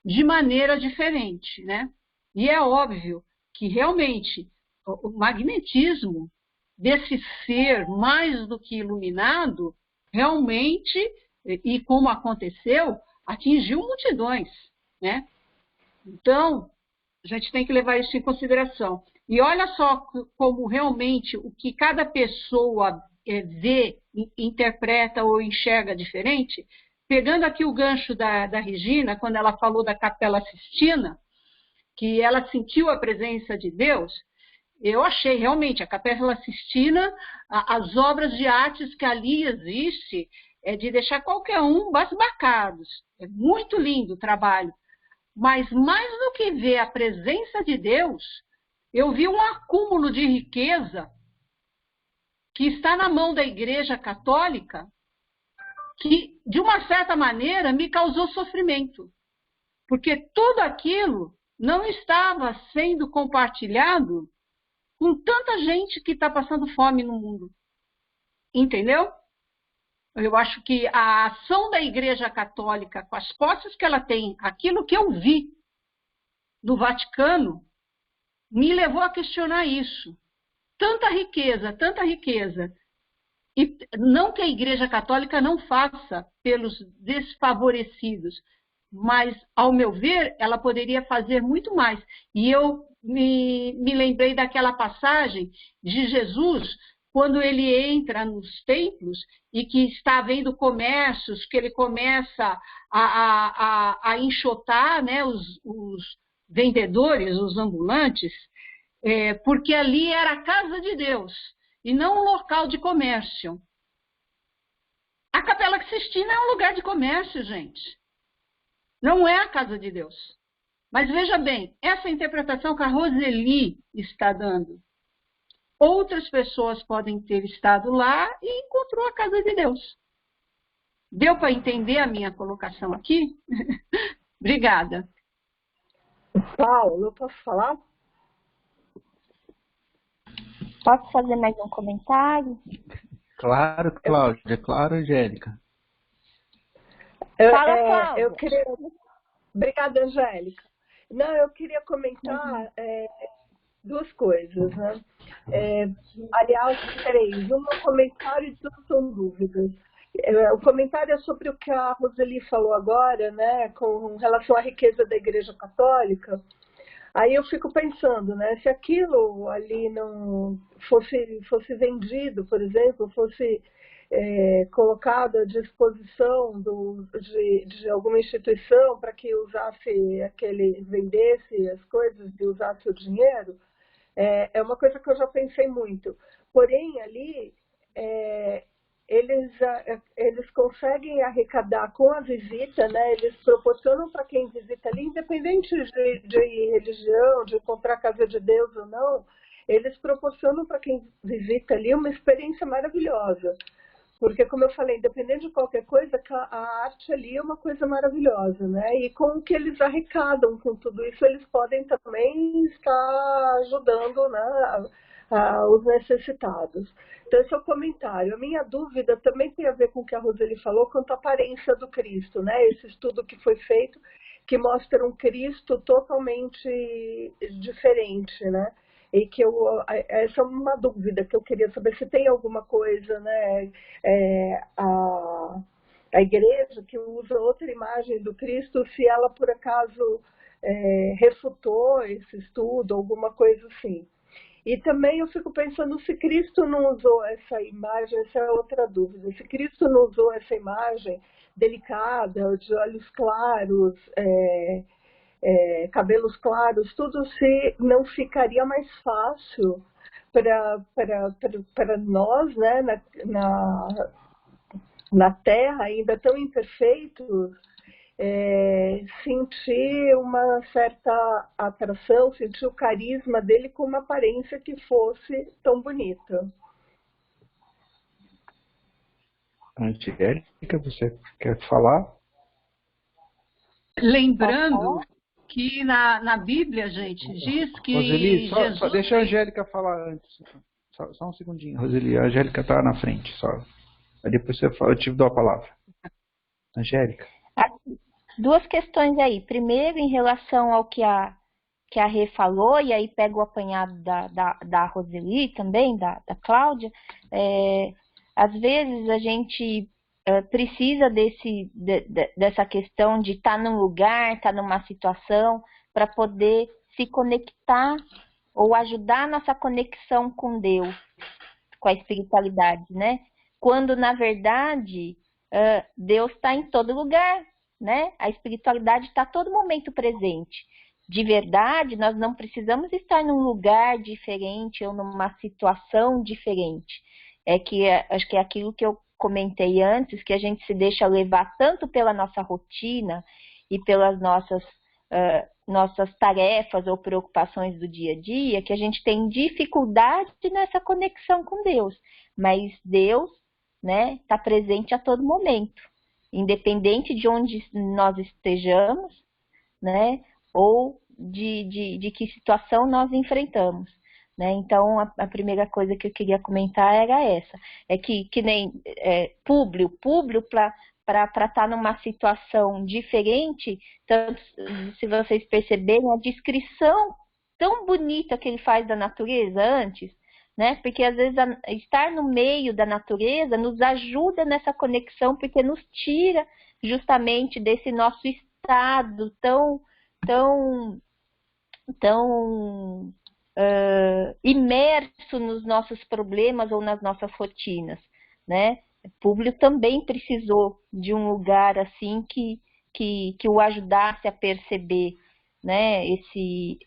De maneira diferente, né? E é óbvio que realmente o magnetismo desse ser mais do que iluminado, realmente, e como aconteceu, atingiu multidões, né? Então, a gente tem que levar isso em consideração. E olha só como realmente o que cada pessoa vê, interpreta ou enxerga diferente. Pegando aqui o gancho da Regina, quando ela falou da Capela Sistina, que ela sentiu a presença de Deus, eu achei realmente a Capela Sistina, as obras de artes que ali existem, é de deixar qualquer um basbacados. É muito lindo o trabalho. Mas mais do que ver a presença de Deus, eu vi um acúmulo de riqueza que está na mão da Igreja Católica, que, de uma certa maneira, me causou sofrimento. Porque tudo aquilo não estava sendo compartilhado com tanta gente que está passando fome no mundo. Entendeu? Eu acho que a ação da Igreja Católica, com as posses que ela tem, aquilo que eu vi no Vaticano, me levou a questionar isso. Tanta riqueza. E não que a Igreja Católica não faça pelos desfavorecidos, mas, ao meu ver, ela poderia fazer muito mais. E eu me lembrei daquela passagem de Jesus, quando ele entra nos templos e que está havendo comércios, que ele começa a enxotar, né, os vendedores, os ambulantes, porque ali era a casa de Deus e não um local de comércio. A Capela Sistina é um lugar de comércio, gente. Não é a casa de Deus. Mas veja bem, essa interpretação que a Roseli está dando, outras pessoas podem ter estado lá e encontrou a casa de Deus. Deu para entender a minha colocação aqui? Obrigada. Paulo, eu posso falar? Posso fazer mais um comentário? Claro, Cláudia. Claro, Angélica. Fala, Cláudia. Eu queria... Obrigada, Angélica. Não, eu queria comentar duas coisas, né? Aliás, três. Um comentário e duas são dúvidas. O comentário é sobre o que a Roseli falou agora, né, com relação à riqueza da Igreja Católica. Aí eu fico pensando, né, se aquilo ali não fosse vendido, por exemplo, fosse colocado à disposição de alguma instituição para que vendesse as coisas e usasse o dinheiro, é uma coisa que eu já pensei muito. Porém, ali, eles conseguem arrecadar com a visita, né? Eles proporcionam para quem visita ali, independente de religião, de encontrar a casa de Deus ou não, eles proporcionam para quem visita ali uma experiência maravilhosa. Porque, como eu falei, independente de qualquer coisa, a arte ali é uma coisa maravilhosa, né? E com o que eles arrecadam com tudo isso, eles podem também estar ajudando, né, os necessitados. Então, esse é o comentário. A minha dúvida também tem a ver com o que a Roseli falou quanto à aparência do Cristo, né? Esse estudo que foi feito, que mostra um Cristo totalmente diferente, né? E que essa é uma dúvida que eu queria saber se tem alguma coisa, né? A igreja que usa outra imagem do Cristo, se ela por acaso refutou esse estudo, alguma coisa assim. E também eu fico pensando se Cristo não usou essa imagem, essa é outra dúvida, se Cristo não usou essa imagem delicada, de olhos claros, cabelos claros, tudo, se não ficaria mais fácil para nós, né, na Terra, ainda tão imperfeitos, sentir uma certa atração, sentir o carisma dele com uma aparência que fosse tão bonita. Angélica, você quer falar? Lembrando que na Bíblia, gente, diz que Roseli, Jesus... deixa a Angélica falar antes. Só um segundinho, Roseli. A Angélica está na frente, só. Aí depois você fala, eu te dou a palavra. Angélica. Duas questões aí. Primeiro, em relação ao que a Rê falou, e aí pega o apanhado da Roseli também, da Cláudia. Às vezes a gente precisa dessa questão de estar num lugar, estar numa situação, para poder se conectar ou ajudar a nossa conexão com Deus, com a espiritualidade, né? Quando, na verdade, Deus está em todo lugar, né? A espiritualidade está a todo momento presente. De verdade, nós não precisamos estar num lugar diferente ou numa situação diferente. Acho que é aquilo que eu comentei antes, que a gente se deixa levar tanto pela nossa rotina e pelas nossas tarefas ou preocupações do dia a dia, que a gente tem dificuldade nessa conexão com Deus. Mas Deus, né, está presente a todo momento, independente de onde nós estejamos, né, ou de que situação nós enfrentamos. Né? Então, a primeira coisa que eu queria comentar era essa. Que nem Públio para estar numa situação diferente, tanto, se vocês perceberem, a descrição tão bonita que ele faz da natureza antes, né? Porque às vezes estar no meio da natureza nos ajuda nessa conexão, porque nos tira justamente desse nosso estado tão imerso nos nossos problemas ou nas nossas rotinas, né? Públio também precisou de um lugar assim que o ajudasse a perceber, né, esse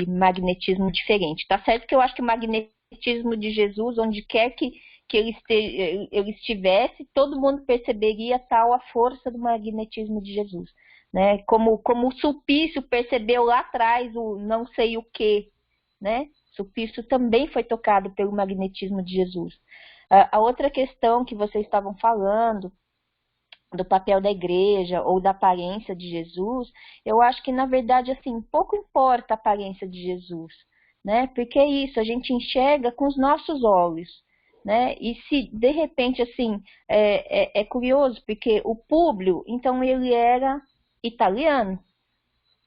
magnetismo diferente. Tá certo que eu acho que o magnetismo de Jesus, onde quer que ele estivesse, todo mundo perceberia tal a força do magnetismo de Jesus. Né? Como o Sulpício percebeu lá atrás o não sei o que, né? Sulpício também foi tocado pelo magnetismo de Jesus. A outra questão que vocês estavam falando, do papel da igreja ou da aparência de Jesus, eu acho que, na verdade, assim, pouco importa a aparência de Jesus, né? Porque é isso, a gente enxerga com os nossos olhos, né? E se, de repente, assim, é curioso, porque o Públio, então, ele era italiano,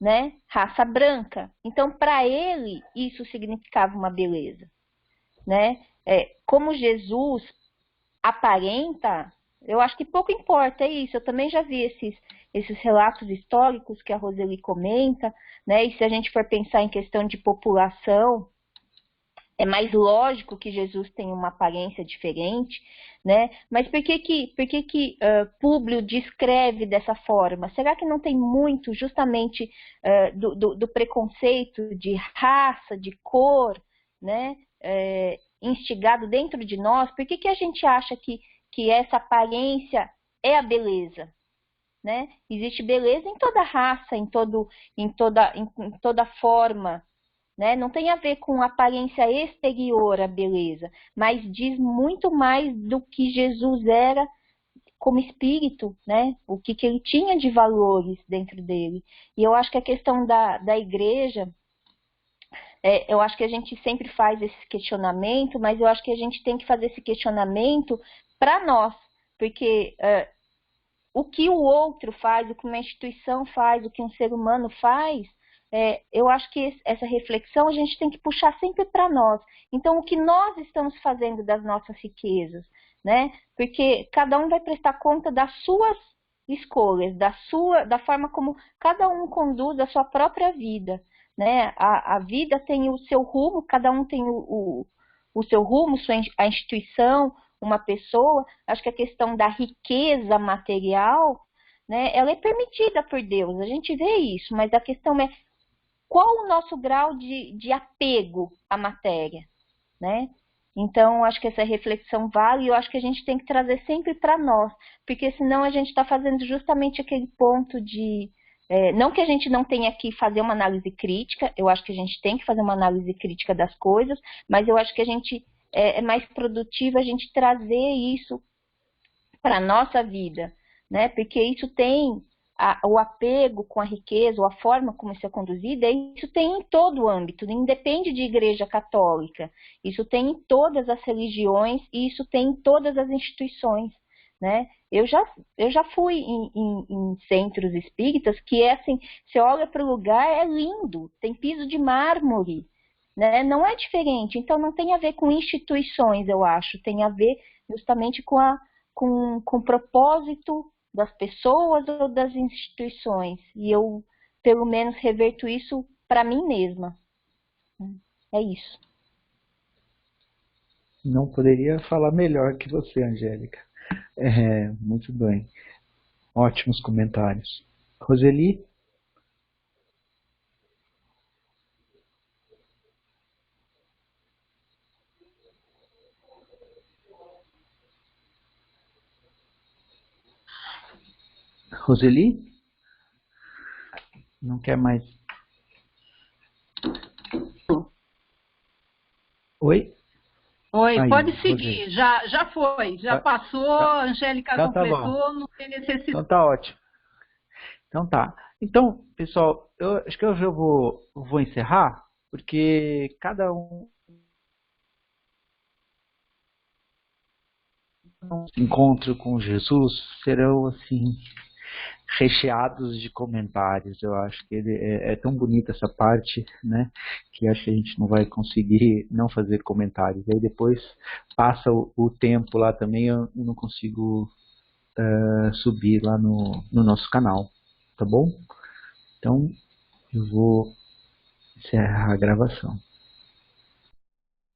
né? Raça branca. Então, para ele, isso significava uma beleza, né? Como Jesus aparenta, eu acho que pouco importa, é isso. Eu também já vi esses relatos históricos que a Roseli comenta, né? E se a gente for pensar em questão de população, é mais lógico que Jesus tenha uma aparência diferente, né? Mas por que Públio descreve dessa forma? Será que não tem muito justamente do preconceito de raça, de cor, né? Instigado dentro de nós? Por que a gente acha que essa aparência é a beleza? Né? Existe beleza em toda raça, em toda forma né? Não tem a ver com aparência exterior, a beleza, mas diz muito mais do que Jesus era como espírito, né? O que ele tinha de valores dentro dele. E eu acho que a questão da igreja, eu acho que a gente sempre faz esse questionamento, mas eu acho que a gente tem que fazer esse questionamento para nós, porque o que o outro faz, o que uma instituição faz, o que um ser humano faz, eu acho que essa reflexão a gente tem que puxar sempre para nós. Então, o que nós estamos fazendo das nossas riquezas, né? Porque cada um vai prestar conta das suas escolhas, da forma como cada um conduz a sua própria vida, né? A vida tem o seu rumo, cada um tem o seu rumo, a instituição, uma pessoa. Acho que a questão da riqueza material, né, ela é permitida por Deus, a gente vê isso, mas a questão é qual o nosso grau de apego à matéria, né? Então, acho que essa reflexão vale e eu acho que a gente tem que trazer sempre para nós, porque senão a gente está fazendo justamente aquele ponto de... não que a gente não tenha que fazer uma análise crítica, eu acho que a gente tem que fazer uma análise crítica das coisas, mas eu acho que a gente é mais produtivo a gente trazer isso para a nossa vida, né? Porque isso tem o apego com a riqueza, ou a forma como isso é conduzida, isso tem em todo o âmbito, não independe de igreja católica, isso tem em todas as religiões e isso tem em todas as instituições, né? Eu já fui em centros espíritas que assim, você olha para o lugar, é lindo, tem piso de mármore, né? Não é diferente, então não tem a ver com instituições, eu acho, tem a ver justamente com o propósito das pessoas ou das instituições. E eu, pelo menos, reverto isso para mim mesma. É isso. Não poderia falar melhor que você, Angélica. Muito bem. Ótimos comentários. Roseli? Roseli? Não quer mais? Oi? Oi, Aí, pode seguir. Roseli. Já foi, já passou, a Angélica Então tá completou, bom. não tem necessidade. Então tá ótimo. Então tá. Então, pessoal, eu acho que eu já vou encerrar, porque cada um encontro com Jesus serão assim recheados de comentários. Eu acho que ele é tão bonita essa parte, né, que acho que a gente não vai conseguir não fazer comentários. Aí depois passa o tempo lá também, eu não consigo subir lá no nosso canal, tá bom? Então eu vou encerrar a gravação.